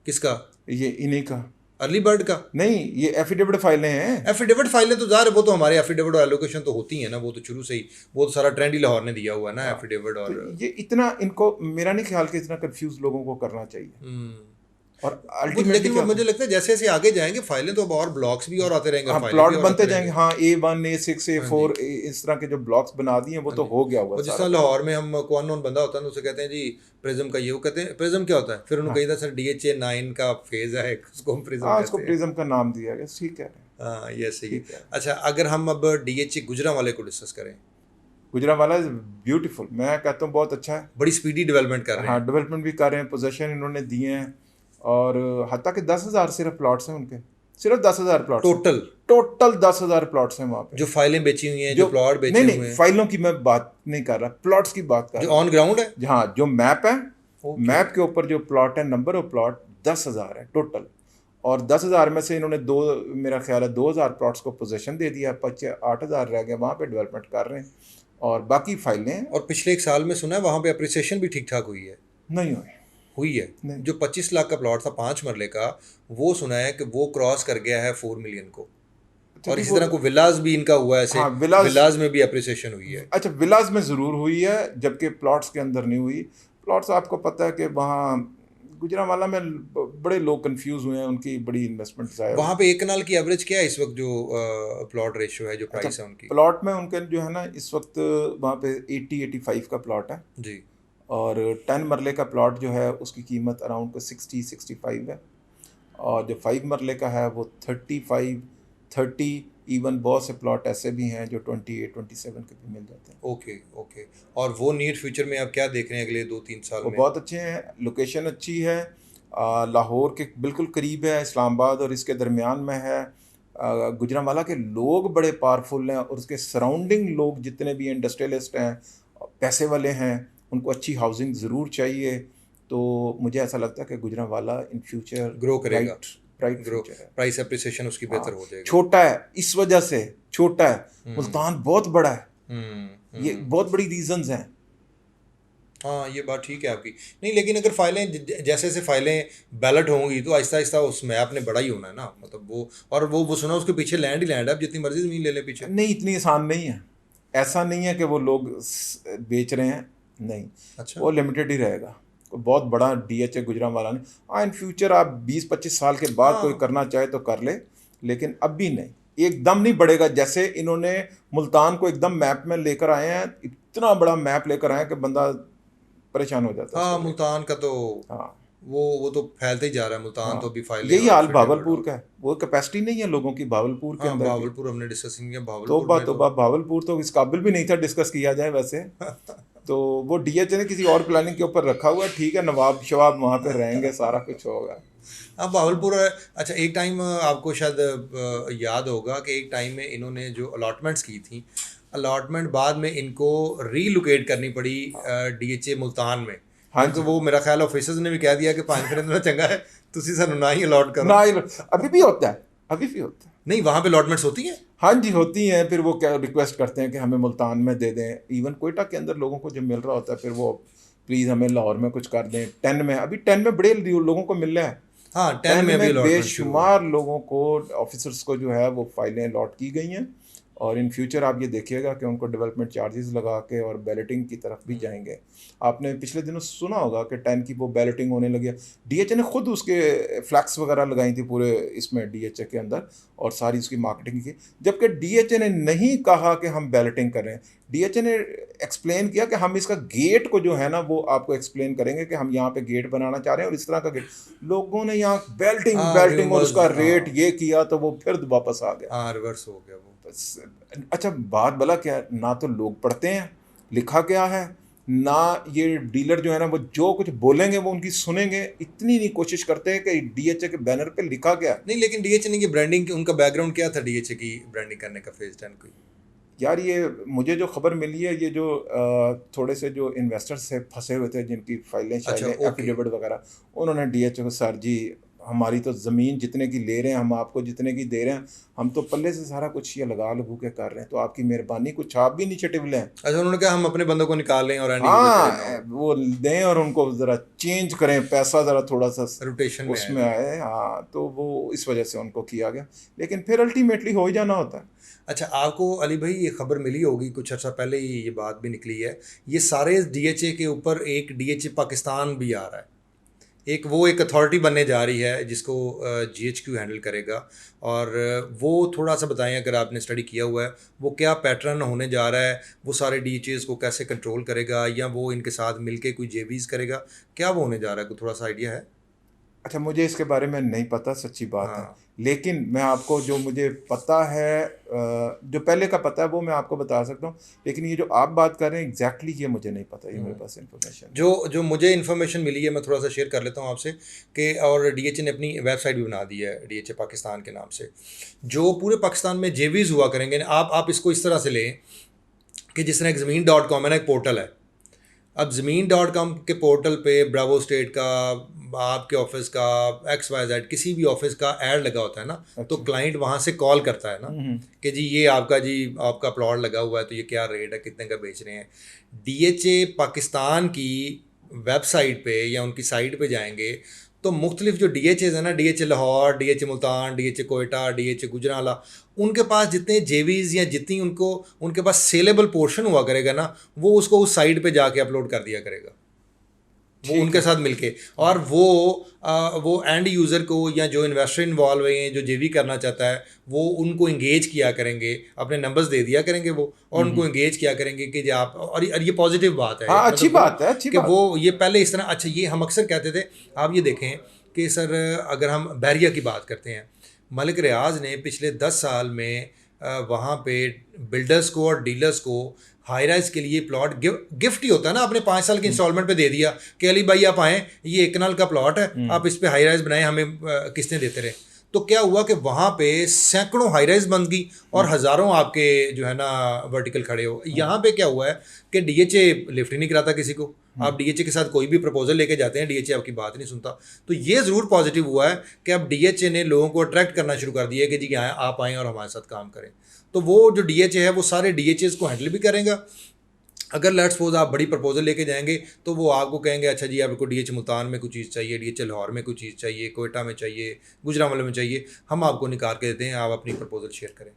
किसका? ये इन्हीं का। अर्ली बर्ड का? नहीं, ये एफिडेविट फाइलें हैं। एफिडेविट फाइलें तो ज़ाहिर है, वो तो हमारे एफिडेविट और एलोकेशन तो होती हैं ना, वो तो शुरू से ही, वो तो सारा ट्रेंड ही लाहौर ने दिया हुआ है ना, एफिडेविट तो और ये इतना, इनको मेरा नहीं ख्याल कि इतना कंफ्यूज लोगों को करना चाहिए। और अल्टीमेटली लेकिन वो क्या, मुझे लगता है जैसे जैसे आगे जाएंगे फाइलें तो अब और ब्लॉक्स भी और आते रहेंगे और हाँ, फाइलें भी प्लॉट और बनते आते जाएंगे। रहेंगे। हाँ, A1 A6 हाँ जी, A4 इस तरह के जो ब्लॉक्स बना दिए वो हाँ तो जी। हो गया होगा और जिस सारा। तरह लाहौर में हम को अननोन बंदा होता है ना, उसे कहते हैं जी प्रिज्म का ये, वो कहते हैं प्रिज्म क्या होता है, फिर उन्होंने कही था सर DHA9 का फेज है एक, उसको हम प्रिज्म हाँ, उसको कहते हैं। प्रिज्म का नाम दिया गया। ठीक कह रहे हैं, हाँ, ये सही है। ठीक है। अच्छा, अगर हम अब DHA गुजरांवाले को डिस्कस करें, गुजरांवाला इज ब्यूटीफुल, मैं कहता हूँ बहुत अच्छा है। बड़ी स्पीडी डेवलपमेंट कर रहे हाँ, हैं। डेवलपमेंट भी कर रहे हैं, पोजेशन इन्होंने दिए हैं और हत्ता कि 10,000 सिर्फ प्लॉट्स हैं उनके, सिर्फ 10,000 प्लॉट्स हैं। टोटल टोटल 10,000 प्लॉट्स हैं वहाँ पे। जो फाइलें बेची हुई हैं, जो जो प्लॉट नहीं बेचे नहीं, हुए हैं, फाइलों की मैं बात नहीं कर रहा, प्लॉट्स की बात कर जो रहा हूँ। ऑन ग्राउंड है। जहाँ जो मैप है, ओके। मैप के ऊपर जो प्लॉट है, नंबर ऑफ प्लॉट 10,000 है टोटल। और 10,000 में से इन्होंने दो, मेरा ख्याल है 2,000 प्लॉट्स को पोजीशन दे दिया, 8,000 रह गए, वहाँ पे डेवलपमेंट कर रहे हैं और बाकी फाइलें और पिछले एक साल में सुना है वहाँ पे अप्रिसिएशन भी ठीक ठाक हुई है। नहीं हुई। हुई है। नहीं। जो 25 लाख का प्लॉट था 5 मरले का, वो सुना है कि वो क्रॉस कर गया है 4 मिलियन को। अच्छा, और जी, इसी वो तरह को विलास भी इनका हुआ है ऐसे। हाँ, विलास, विलास में भी अप्रिसिएशन हुई है। अच्छा विलास में ज़रूर हुई है जबकि प्लॉट्स के अंदर नहीं हुई। प्लॉट्स आपको पता है कि वहाँ गुजरांवाला में बड़े लोग कंफ्यूज हुए हैं, उनकी बड़ी इन्वेस्टमेंट ज़ाया हुई। वहाँ पे एक कनाल की एवरेज क्या है इस वक्त, जो प्लॉट रेशियो है, जो अच्छा, प्राइस है उनकी? प्लॉट में उनके जो है ना इस वक्त वहाँ पे 80-85 का प्लॉट है जी। और 10 मरले का प्लॉट जो है उसकी कीमत अराउंड को 60-65 है और जो 5 मरले का है वो 35-30, इवन बहुत से प्लॉट ऐसे भी हैं जो 28-27 के भी मिल जाते हैं। Okay, okay. और वो नियर फ्यूचर में आप क्या देख रहे हैं अगले 2-3 साल वो में? बहुत अच्छे हैं, लोकेशन अच्छी है, लाहौर के बिल्कुल करीब है, इस्लामाबाद और इसके दरमियान में है। गुजरांवाला के लोग बड़े पावरफुल हैं और उसके सराउंडिंग लोग जितने भी इंडस्ट्रियलिस्ट हैं, पैसे वाले हैं, उनको अच्छी हाउसिंग ज़रूर चाहिए। तो मुझे ऐसा लगता है कि गुजरांवाला इन फ्यूचर ग्रो करेगा, ब्राइट ग्रो, फ्यूचर है। प्राइस अप्रिसिएशन उसकी बेहतर हाँ, हो जाएगी। छोटा है इस वजह से, छोटा है, मुल्तान बहुत बड़ा है, ये बहुत बड़ी रीजंस हैं। हाँ, ये बात ठीक है आपकी। नहीं, लेकिन अगर फाइलें जैसे जैसे फाइलें बैलेट होंगी तो आहिस्ता आहिस्ता उस मैप ने बड़ा ही होना है ना, मतलब वो, और वो सुना उसके पीछे लैंड ही लैंड है, अब जितनी मर्जी ज़मीन ले लें पीछे। नहीं, इतनी आसान नहीं है, ऐसा नहीं है कि वो लोग बेच रहे हैं, नहीं। अच्छा। वो लिमिटेड ही रहेगा, कोई बहुत बड़ा DHA गुजरांवाला नहीं। हाँ, इन फ्यूचर आप 20-25 साल के बाद कोई करना चाहे तो कर ले, लेकिन अभी नहीं, एकदम नहीं बढ़ेगा। जैसे इन्होंने मुल्तान को एकदम मैप में लेकर आए हैं, इतना बड़ा मैप लेकर आए हैं कि बंदा परेशान हो जाता है हाँ, उसको लेकर। मुल्तान का तो हाँ, वो तो फैलते ही जा रहा है मुल्तान, हाँ, तो अभी फाइलें यही और हाल फिर भावलपुर डेवलप। का है, वो कैपेसिटी नहीं है लोगों की भावलपुर के हाँ, अंदर की। भावलपुर हमने डिस्कस किया, भावलपुर तोबा में तोबा, तो भावलपुर तो इस काबिल भी नहीं था डिस्कस किया जाए वैसे। तो वो DHA ने किसी और प्लानिंग के ऊपर रखा हुआ है, ठीक है, नवाब शवाब वहाँ पे रहेंगे, सारा कुछ होगा। हाँ, भावलपुर। अच्छा, एक टाइम आपको शायद याद होगा कि एक टाइम में इन्होंने जो अलॉटमेंट्स की थी, अलॉटमेंट बाद में इनको रीलोकेट करनी पड़ी DHA मुल्तान में, हाँ क्योंकि जी, वो मेरा ख्याल ऑफिसर्स ने भी कह दिया कि 5 फिर इतना चंगा है, तुसी सानू ना ही अलॉट करो। ना अभी भी होता है, अभी भी होता है। नहीं, वहाँ पे अलॉटमेंट्स होती हैं। हाँ जी, होती हैं, फिर वो क्या रिक्वेस्ट करते हैं कि हमें मुल्तान में दे दें। इवन कोयटा के अंदर लोगों को जब मिल रहा होता है फिर वो प्लीज़ हमें लाहौर में कुछ कर दें। 10 में, अभी 10 में बड़े लोगों को मिल रहा है, हाँ 10 10 में अभी में अलॉटमेंट शुरू हुआ है। बेशुमार लोगों को, ऑफिसर्स को जो है वो फाइलें अलॉट की गई हैं, और इन फ्यूचर आप ये देखिएगा कि उनको डेवलपमेंट चार्जेस लगा के और बैलेटिंग की तरफ भी जाएंगे। आपने पिछले दिनों सुना होगा कि 10 की वो बैलेटिंग होने लगी है। डीएचए ने खुद उसके फ्लैक्स वगैरह लगाई थी पूरे इसमें डीएचए के अंदर, और सारी उसकी मार्केटिंग की, जबकि डीएचए ने नहीं कहा कि हम बैलेटिंग कर रहे हैं। डीएचए ने एक्सप्लेन किया कि हम इसका गेट को जो है ना वो आपको एक्सप्लेन करेंगे कि हम यहाँ पे गेट बनाना चाह रहे हैं और इस तरह का गेट। लोगों ने यहाँ बेल्टिंग हाँ बेल्टिंग और रूमर्स, उसका रेट हाँ ये किया तो वो फिर वापस आ गया। हाँ रिवर्स हो गया वो। अच्छा, बात भला क्या है, ना तो लोग पढ़ते हैं लिखा क्या है, ना ये डीलर जो है ना वो जो कुछ बोलेंगे वो उनकी सुनेंगे, इतनी नहीं कोशिश करते हैं कि डीएचए के बैनर पे लिखा क्या है। नहीं लेकिन डीएचए ने की ब्रांडिंग, उनका बैकग्राउंड क्या था डीएचए की ब्रांडिंग करने का फेज 10 की? यार ये मुझे जो खबर मिली है, ये जो थोड़े से जो इन्वेस्टर्स से फंसे हुए थे जिनकी फाइलें अच्छा शाइलें ओके। एफिडेविट वगैरह, उन्होंने डीएचए को, सर जी हमारी तो ज़मीन जितने की ले रहे हैं हम आपको जितने की दे रहे हैं, हम तो पल्ले से सारा कुछ ये लगा लगू के कर रहे हैं, तो आपकी मेहरबानी कुछ आप भी इनिशिएटिव लें। अच्छा उन्होंने कहा हम अपने बंदों को निकाल लें और एंड यूजर पे लेना हाँ हो, वो दें और उनको ज़रा चेंज करें, पैसा ज़रा थोड़ा सा रोटेशन में उसमें आएगा। आए। हाँ तो वो इस वजह से उनको किया गया, लेकिन फिर अल्टीमेटली हो ही जाना होता है। अच्छा आपको अली भाई ये खबर मिली होगी, कुछ अर्सा पहले ही ये बात भी निकली है, ये सारे डीएचए के ऊपर एक डीएचए पाकिस्तान भी आ रहा है, एक वो एक अथॉरिटी बनने जा रही है जिसको जीएचक्यू हैंडल करेगा। और वो थोड़ा सा बताएं अगर आपने स्टडी किया हुआ है, वो क्या पैटर्न होने जा रहा है, वो सारे डीएचएस को कैसे कंट्रोल करेगा, या वो इनके साथ मिलके कोई जेवीज करेगा, क्या वो होने जा रहा है, कोई थोड़ा सा आइडिया है? अच्छा, मुझे इसके बारे में नहीं पता, सच्ची बात है। हाँ लेकिन मैं आपको जो मुझे पता है, जो पहले का पता है वो मैं आपको बता सकता हूँ, लेकिन ये जो आप बात कर रहे हैं एग्जैक्टली ये मुझे नहीं पता, ये मेरे पास इन्फॉर्मेशन जो जो मुझे इन्फॉर्मेशन मिली है मैं थोड़ा सा शेयर कर लेता हूँ आपसे, कि और डीएचए ने अपनी वेबसाइट भी बना दी है डीएचए पाकिस्तान के नाम से, जो पूरे पाकिस्तान में जेवीज हुआ करेंगे। आप इसको इस तरह से लें कि जिस तरह एक ज़मीन.com है ना, एक पोर्टल है। अब ज़मीन.com के पोर्टल पे ब्रावो स्टेट का, आपके ऑफिस का, XYZ किसी भी ऑफिस का ऐड लगा होता है ना, है। तो अच्छा। क्लाइंट वहाँ से कॉल करता है ना हम्म। कि जी आपका प्लॉट लगा हुआ है, तो ये क्या रेट है, कितने का बेच रहे हैं। डीएचए पाकिस्तान की वेबसाइट पे या उनकी साइट पे जाएंगे तो मुख्तलिफ जो डीएचएज है ना, DHA Lahore, DHA Multan, DHA Quetta, DHA Gujranwala, उनके पास जितने जेवीज या जितनी उनको उनके पास सेलेबल पोर्शन हुआ करेगा ना, वो उसको उस साइट पे जाके अपलोड कर दिया करेगा, वो ठीक उनके है। साथ मिलके। और वो एंड यूज़र को या जो इन्वेस्टर इन्वॉल्व हैं, जो जेवी करना चाहता है, वो उनको इंगेज किया करेंगे, अपने नंबर्स दे दिया करेंगे वो, और उनको इंगेज किया करेंगे कि जो आप, और ये पॉजिटिव बात है, हाँ अच्छी मतलब वो बात है, अच्छी कि बात वो है। ये पहले इस तरह। अच्छा ये हम अक्सर कहते थे, आप ये देखें कि सर अगर हम बहरिया की बात करते हैं, मलिक रियाज ने पिछले 10 साल में वहाँ पे बिल्डर्स को और डीलर्स को हाई राइज के लिए प्लॉट गिफ्ट ही होता है ना, आपने 5 साल की इंस्टॉलमेंट पे दे दिया कि अली भाई आप आएँ, ये 1 कनाल का प्लॉट है, आप इस पे हाई राइज बनाएं, हमें किस्तें देते रहे। तो क्या हुआ कि वहाँ पे सैकड़ों हाई राइज बन गई और हज़ारों आपके जो है ना वर्टिकल खड़े हो। यहाँ पे क्या हुआ है कि डीएचए लिफ्ट ही नहीं कराता किसी को। आप डीएचए के साथ कोई भी प्रपोजल लेके जाते हैं, डीएचए आपकी बात नहीं सुनता। तो ये ज़रूर पॉजिटिव हुआ है कि अब डीएचए ने लोगों को अट्रैक्ट करना शुरू कर दिया है कि जी आप आएँ और हमारे साथ काम करें। तो वो जो डीएचए है वो सारे डीएचएस को हैंडल भी करेगा। अगर लेट्स सपोज आप बड़ी प्रपोजल लेके जाएंगे तो वो आपको कहेंगे अच्छा जी आपको डीएचए मुल्तान में कुछ चीज़ चाहिए, डीएचए लाहौर में कुछ चीज़ चाहिए, कोयटा में चाहिए, गुजरांवाला में चाहिए, हम आपको निकाल के देते हैं, आप अपनी प्रपोजल शेयर करें।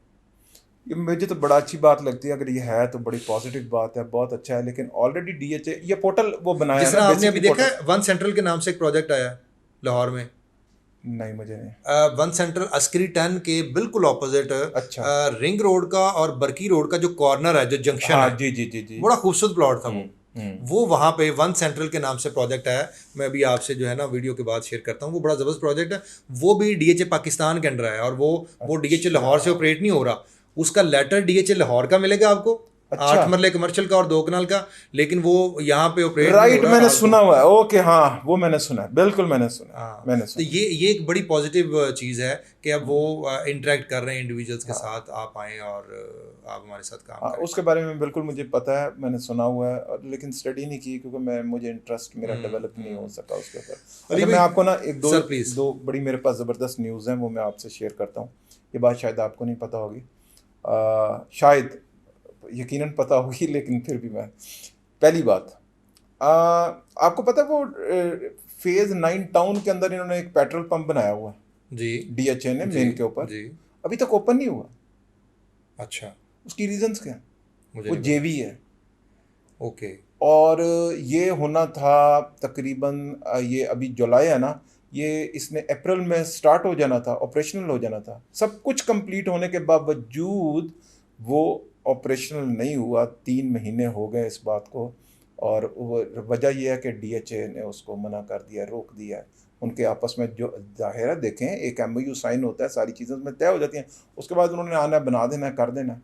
ये मुझे तो बड़ा अच्छी बात लगती है, अगर ये है तो बड़ी पॉजिटिव बात है, बहुत अच्छा है। लेकिन ऑलरेडी डीएचए ये पोर्टल वो बनाया जिस है तरह ना आपने अभी बेसिकली देखा पोर्टल। है वन सेंट्रल के नाम से एक प्रोजेक्ट आया है लाहौर में। नहीं मुझे नहीं। वन सेंट्रल अस्करी 10 के बिल्कुल ऑपोजिट अच्छा। रिंग रोड का और बरकी रोड का जो कॉर्नर है, जो जंक्शन हाँ है, जी जी जी जी। बड़ा खूबसूरत प्लॉट था वो। हम्म। वो वहाँ पे वन सेंट्रल के नाम से प्रोजेक्ट आया, मैं अभी आपसे जो है ना वीडियो के बाद शेयर करता हूँ, वो बड़ा ज़बरदस्त प्रोजेक्ट है। वो भी डीएचए पाकिस्तान के अंडर है और वो डीएचए लाहौर से ऑपरेट नहीं हो रहा। उसका लेटर डीएचए लाहौर का मिलेगा आपको, अच्छा। 8 मरले कमर्शियल का और 2 कनाल का, लेकिन वो यहाँ पे ऑपरेट नहीं हो राइट, रहा मैंने आपको। सुना हुआ है, ओके हाँ वो मैंने सुना है, बिल्कुल मैंने सुना है, हाँ मैंने तो सुना ये एक बड़ी पॉजिटिव चीज़ है कि अब वो इंटरेक्ट कर रहे हैं इंडिविजुअल्स के साथ, आप आएँ और आप हमारे साथ काम हाँ करें। उसके बारे में बिल्कुल मुझे पता है, मैंने सुना हुआ है, और लेकिन स्टडी नहीं की क्योंकि मुझे इंटरेस्ट मेरा डेवलप नहीं हो सका उसके ऊपर। अली अच्छा मैं भाई, आपको ना एक दो सर प्लीज़। दो बड़ी मेरे पास ज़बरदस्त न्यूज़ हैं, वो मैं आपसे शेयर करता हूँ। ये बात शायद आपको नहीं पता होगी, शायद यकीनन पता होगी, लेकिन फिर भी मैं, पहली बात, आपको पता है वो फेज 9 टाउन के अंदर इन्होंने एक पेट्रोल पंप बनाया हुआ है जी DHA ने जी मेन के ऊपर, जी। अभी तक ओपन नहीं हुआ। अच्छा, उसकी रीजंस क्या हैं? मुझे वो नहीं जेवी है ओके और ये होना था तकरीबन ये अभी जुलाई है ना, ये इसने अप्रैल में स्टार्ट हो जाना था, ऑपरेशनल हो जाना था। सब कुछ कंप्लीट होने के बावजूद वो ऑपरेशनल नहीं हुआ। 3 महीने हो गए इस बात को, और वजह यह है कि DHA ने उसको मना कर दिया, रोक दिया है। उनके आपस में जो जाहिर है, देखें एक MOU साइन होता है, सारी चीज़ें उसमें तय हो जाती हैं, उसके बाद उन्होंने आना बना देना कर देना।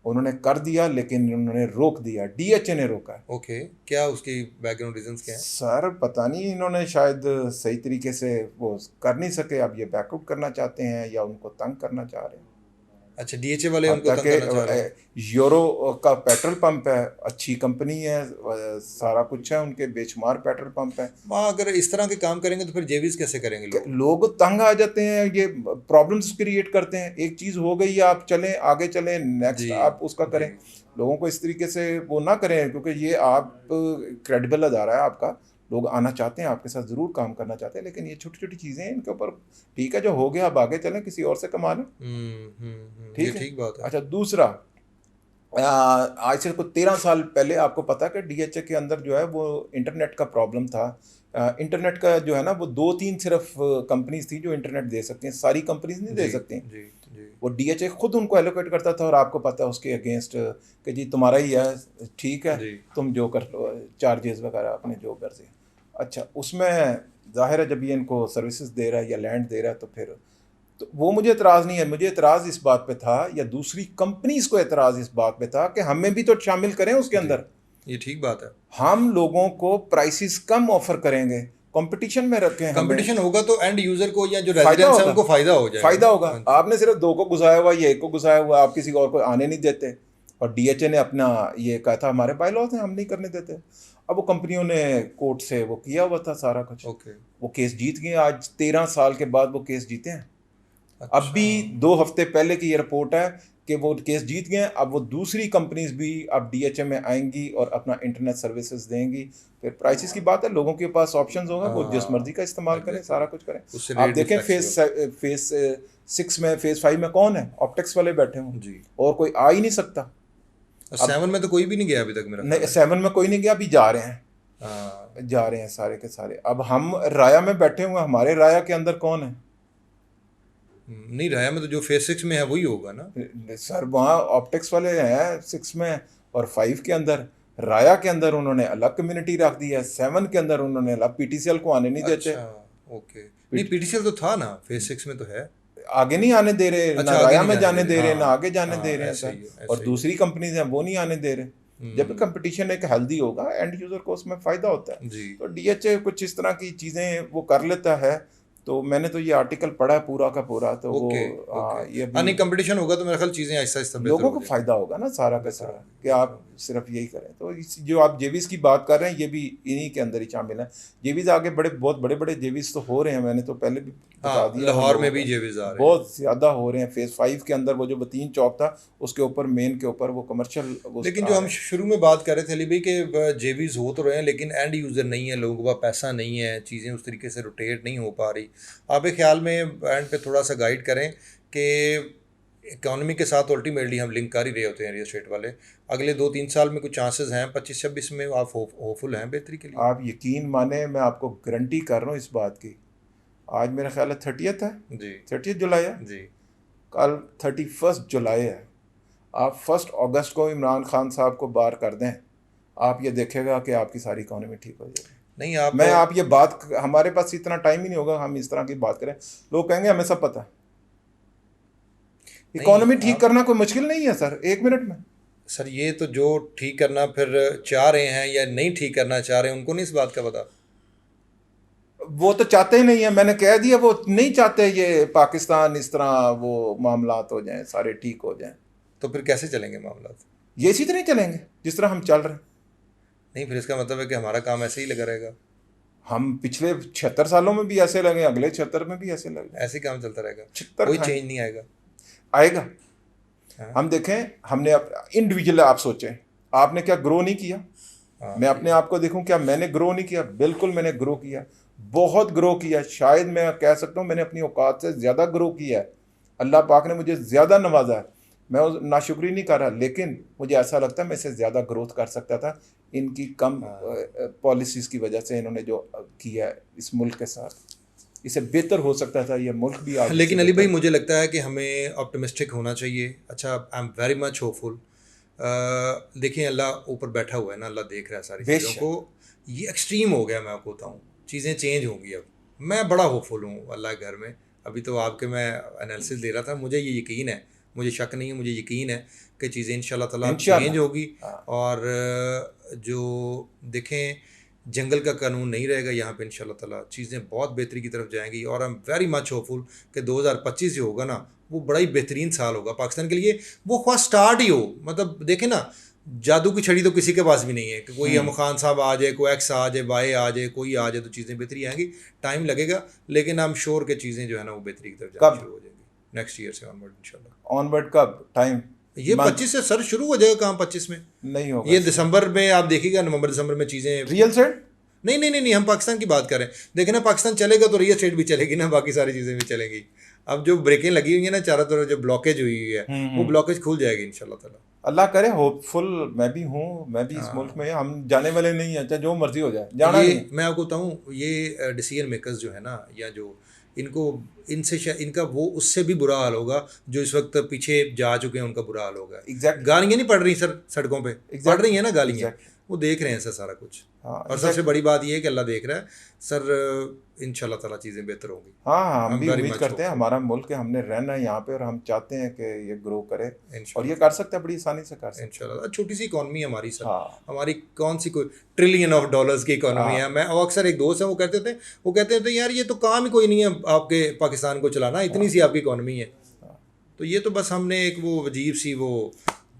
उन्होंने कर दिया लेकिन उन्होंने रोक दिया, DHA ने रोका है। ओके। क्या उसकी बैकग्राउंड रीजंस क्या हैं? सर पता नहीं, इन्होंने शायद सही तरीके से वो कर नहीं सके, अब ये बैकआउट करना चाहते हैं या उनको तंग करना चाह रहे हैं। अच्छा, DHA वाले उनको हत्या तंग करना चाह रहे हैं। के यूरो का पेट्रोल पंप है, अच्छी कंपनी है, सारा कुछ है, उनके बेशुमार पेट्रोल पंप है। वहाँ अगर इस तरह के काम करेंगे तो फिर जेवीज कैसे करेंगे लोग? लोग तंग आ जाते हैं, ये प्रॉब्लम्स क्रिएट करते हैं। एक चीज़ हो गई, आप चलें आगे चलें, नेक्स्ट जी आप उसका करें। जी लोगों को इस तरीके से वो ना करें, क्योंकि ये आप क्रेडिबल अदारा है आपका, लोग आना चाहते हैं आपके साथ, ज़रूर काम करना चाहते हैं, लेकिन ये छोटी छोटी चीज़ें हैं, इनके ऊपर ठीक है, जो हो गया अब आगे चलें, किसी और से कमा लें। ये ठीक है, ठीक बात है। अच्छा दूसरा, आज से कुछ 13 साल पहले आपको पता है कि DHA के अंदर जो है वो इंटरनेट का प्रॉब्लम था। इंटरनेट का जो है ना, वो 2-3 सिर्फ कंपनीज थी जो इंटरनेट दे सकती हैं, सारी कंपनीज नहीं दे जी सकती। जी जी वो DHA खुद उनको एलोकेट करता था, और आपको पता है उसके अगेंस्ट कि जी तुम्हारा ही है, ठीक है, जी तुम जो कर लो, चार्जेस वगैरह अपने जो मर्जी। अच्छा, उसमें जाहिर है जब ये इनको सर्विसेज दे रहा है या लैंड दे रहा है, तो फिर तो वो मुझे एतराज़ नहीं है। मुझे एतराज़ इस बात पे था, या दूसरी कंपनीज को एतराज़ इस बात पे था कि हमें भी तो शामिल करें उसके जी, अंदर। ये ठीक बात है। हम लोगों को प्राइसेस कम ऑफर करेंगे, कंपटीशन में रखें, हमें कंपटीशन होगा तो एंड यूजर को या जो फायदा रेजिडेंट्स है होगा, उनको फायदा हो जाएगा फायदा ना। होगा। हाँ जी। आपने सिर्फ 2 को घुसाया हुआ, ये 1 को घुसाया हुआ, आप किसी और को आने नहीं देते, और DHA ने अपना ये कहा था हमारे बायलॉज हैं, हम नहीं करने देते। अब वो कंपनियों ने कोर्ट से वो किया हुआ था सारा कुछ, ओके। वो केस जीत गए। आज 13 साल के बाद वो केस जीते हैं। अच्छा। अब भी 2 हफ्ते पहले की ये रिपोर्ट है कि वो केस जीत गए। अब वो दूसरी कंपनीज भी अब DHA में आएंगी और अपना इंटरनेट सर्विसेज देंगी। फिर प्राइसेस की बात है, लोगों के पास ऑप्शंस होगा, वो जिस मर्जी का इस्तेमाल करें, सारा कुछ करें। उससे आप रेट देखें डिफरेंशियल। फेज 6 में, फेज 5 में कौन है? ऑप्टेक्स वाले बैठे हों, जी। और कोई आ ही नहीं सकता। और 7 में तो कोई भी नहीं गया अभी तक मेरा ख्याल नहीं, है। 7 में कोई नहीं गया, अभी जा रहे हैं, हाँ। जा रहे हैं सारे के सारे। अब हम राया में बैठे हुए हैं, हमारे राया के अंदर कौन है? नहीं, राया में तो जो फेज 6 में है वही होगा ना। सर वहाँ ऑप्टिक्स वाले हैं 6 में, और 5 के अंदर, राया के अंदर उन्होंने अलग कम्युनिटी रख दी है, 7 के अंदर उन्होंने अलग, PTCL को आने नहीं देते। अच्छा ओके। नहीं, PTCL तो था ना, फेज 6 में तो है। आगे नहीं आने दे रहे, अच्छा, ना आगे राया नहीं में जाने जाने दे दे रहे, रहे, ना हाँ, आगे जाने हाँ, दे रहे हैं ऐसे सर। ही है, ऐसे और ही है। दूसरी कंपनीज हैं वो नहीं आने दे रहे। जब कंपटीशन एक हेल्दी होगा, एंड यूजर को उसमें फायदा होता है। जी। तो DHA कुछ इस तरह की चीजें वो कर लेता है। तो मैंने तो ये आर्टिकल पढ़ा है पूरा का पूरा, तो वो ओके हाँ, ओके। ये नहीं, भी कंपटीशन होगा तो मेरे ख्याल चीज़ें आहिस्ता आहिस्ता बेहतर लोगों हो को जाएंगी। फायदा होगा ना सारा का सारा, कि आप सिर्फ यही करें। तो जो आप जेवीज की बात कर रहे हैं, ये भी इन्हीं के अंदर ही शामिल है। जेवीज आगे बड़े, बहुत बड़े बड़े जेवीज तो हो रहे हैं, मैंने तो पहले भी बता हाँ, दिया। लाहौर में भी जेवीज आ रहे हैं। बहुत ज़्यादा हो रहे हैं। फेज़ 5 के अंदर वो जो बतीन चौक था, उसके ऊपर मेन के ऊपर वो कमर्शियल। लेकिन जो हम शुरू में बात कर रहे थे अली भाई कि जेवीज हो तो रहे हैं लेकिन एंड यूज़र नहीं है, लोगों के पास पैसा नहीं है, चीज़ें उस तरीके से रोटेट नहीं हो पा रही। आप एक ख्याल में एंड पे थोड़ा सा गाइड करें कि इकोनॉमी के साथ अल्टीमेटली हम लिंक कर ही रहे होते हैं रियल एस्टेट वाले, अगले 2-3 साल में कुछ चांसेस हैं 25-26 में, आप होपफुल हैं बेहतरी के लिए? आप यकीन माने, मैं आपको गारंटी कर रहा हूँ इस बात की। आज मेरा ख्याल है 30th है जी, 30 जुलाई है जी। कल 31 जुलाई है। आप 1 अगस्त को इमरान खान साहब को बाहर कर दें, आप ये देखेगा कि आपकी सारी इकोनॉमी ठीक हो जाएगी। नहीं, आप ये बात, हमारे पास इतना टाइम ही नहीं होगा हम इस तरह की बात करें। लोग कहेंगे हमें सब पता है। इकोनॉमी ठीक करना कोई मुश्किल नहीं है सर, 1 मिनट में। सर ये तो जो ठीक करना फिर चाह रहे हैं या नहीं ठीक करना चाह रहे हैं, उनको नहीं इस बात का पता। वो तो चाहते ही नहीं है, मैंने कह दिया, वो नहीं चाहते ये पाकिस्तान इस तरह वो मामलात हो जाएं, सारे ठीक हो जाएं। तो फिर कैसे चलेंगे मामला? ये इसी तरह चलेंगे जिस तरह हम चल रहे हैं। नहीं, फिर इसका मतलब है कि हमारा काम ऐसे ही लगा रहेगा। हम पिछले 76 सालों में भी ऐसे लगे, अगले 76 में भी ऐसे लगे, ऐसे ही काम चलता रहेगा, 76 कोई चेंज नहीं आएगा। आएगा। हाँ। हम देखें, हमने इंडिविजुअल, आप सोचें आपने क्या ग्रो नहीं किया? हाँ, मैं अपने आप को देखूं, क्या मैंने ग्रो नहीं किया? बिल्कुल मैंने ग्रो किया। बहुत ग्रो किया है। शायद मैं कह सकता हूँ मैंने अपनी औकात से ज़्यादा ग्रो किया है। अल्लाह पाक ने मुझे ज़्यादा नवाजा है। मैं उस नाशुक्री नहीं कर रहा, लेकिन मुझे ऐसा लगता है मैं इससे ज़्यादा ग्रोथ कर सकता था। इनकी कम हाँ पॉलिसीज़ की वजह से इन्होंने जो किया है इस मुल्क के साथ, इसे बेहतर हो सकता था। ये मुल्क भी आगे से लेकिन अली भाई बेहतर। मुझे लगता है कि हमें ऑप्टिमिस्टिक होना चाहिए। अच्छा, I am very much hopeful. देखिए अल्लाह ऊपर बैठा हुआ है ना, अल्लाह देख रहा है सारी चीज़ों बेशक। को। ये एक्सट्रीम हो गया, मैं आपको बताऊँ, चीज़ें चेंज होंगी अब। मैं बड़ा होपफुल हूँ अल्लाह के घर में। अभी तो आपके मैं एनालिसिस दे रहा था, मुझे ये यकीन है, मुझे शक नहीं है, मुझे यकीन है कि चीज़ें इंशाल्लाह ताला अब चेंज इंशाल्लाह। होगी। हाँ। और जो देखें, जंगल का कानून नहीं रहेगा यहाँ पे, इंशाल्लाह ताला चीज़ें बहुत बेहतरी की तरफ जाएंगी। और I am very much hopeful कि 2025 जो होगा ना, वो बड़ा ही बेहतरीन साल होगा पाकिस्तान के लिए। वो ख्वाह स्टार्ट ही हो, मतलब देखें ना, जादू की छड़ी तो किसी के पास भी नहीं है कि कोई हम खान साहब आ जाए, कोई एक्स आ जाए, वाई आ जाए, कोई आ जाए तो चीज़ें बेहतरी आएंगी। टाइम लगेगा, लेकिन आई एम श्योर कि चीज़ें जो है ना वो बेहतरी की तरफ जाना कब शुरू हो जाएंगी नेक्स्ट ईयर से ऑनवर्ड इंशाल्लाह। ऑनवर्ड, कब टाइम? ये मंथ 25 से सर शुरू हो जाएगा काम, 25 में। नहीं होगा ये इससे। दिसंबर में आप देखिएगा, नवंबर दिसंबर में चीज़ें। Real set. नहीं नहीं नहीं नहीं, हम पाकिस्तान की बात कर रहे हैं। देखिए ना, पाकिस्तान चलेगा तो रियल एस्टेट भी चलेगी ना, बाकी सारी चीज़ें भी चलेंगी। अब जो ब्रेकें लगी हुई है ना चारों तरफ, जो ब्लॉकेज हुई हुई है, वो ब्लॉकेज खुल जाएगी इंशाल्लाह ताला। अल्लाह करे, होपफुल मैं भी हूँ। मैं भी इस मुल्क में, हम जाने वाले नहीं हैं, चाहे जो मर्जी हो जाए, जाना ये नहीं है। मैं आपको बताऊँ, ये डिसीजन मेकर्स जो है ना, या जो इनको, इनका वो उससे भी बुरा हाल होगा जो इस वक्त पीछे जा चुके हैं, उनका बुरा हाल होगा। एग्जैक्ट गालियाँ नहीं पड़ रही सर सड़कों पे, पड़ रही हैं ना गालियाँ, एग्जैक्ट। वो देख रहे हैं सर सारा कुछ। हाँ और सबसे एग्जैक्ट। बड़ी बात ये है कि अल्लाह देख रहा है सर। इंशाल्लाह ताला चीज़ें बेहतर होंगी। हाँ हाँ, हम हम भी वेरी उम्मीद मच करते हैं। होपफुल हमारा मुल्क है, हमने रहना है यहाँ पे, और हम चाहते हैं कि ये ग्रो करे। और ये इंशाल्लाह कर ताला। सकता है, बड़ी आसानी से कर सकता इंशाल्लाह। छोटी सी इकॉनमी है हमारी सर। हाँ हमारी कौन सी कोई ट्रिलियन ऑफ डॉलर्स की है। इकॉनमी है। हाँ मैं, और अक्सर एक दोस्त है, वो कहते थे यार ये तो काम ही कोई नहीं है आपके पाकिस्तान को चलाना, इतनी सी आपकी इकॉनमी है। हाँ। तो ये तो बस हमने एक वो अजीब सी वो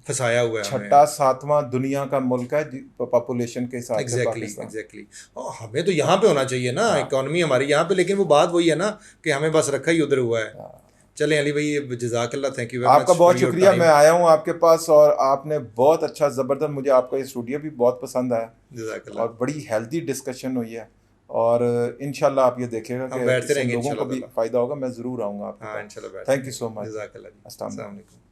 फंसाया हुआ है हमें। छठा सातवां दुनिया का मुल्क है पॉपुलेशन के हिसाब से एग्जैक्टली पाकिस्तान। एग्जैक्टली। और हमें तो यहाँ पे होना चाहिए ना, हाँ इकॉनमी हमारी यहाँ पे, लेकिन वो बात वही है ना कि हमें बस रखा ही उधर हुआ है। हाँ। चलें अली भाई, जज़ाकल्लाह, थैंक यू वेरी आपका मच फॉर बहुत योर शुक्रिया। मैं टाइम। आया हूँ आपके पास, और आपने बहुत अच्छा, ज़बरदस्त, मुझे आपका ये स्टूडियो भी बहुत पसंद आया, जज़ाकल्लाह। और बड़ी हेल्दी डिस्कशन हुई है। और इंशाल्लाह आप ये देखेगा हम कि बैठते इससे रहेंगे लोगों को इंशाल्लाह भी ताला। फ़ायदा होगा। मैं ज़रूर आऊँगा आपके हाँ पास। इंशाल्लाह बैठते थैंक यू रहेंगे। So much. जज़ाकल्लाह जी। अस्सलाम अस्सलाम वालेकुम। वालेकुम।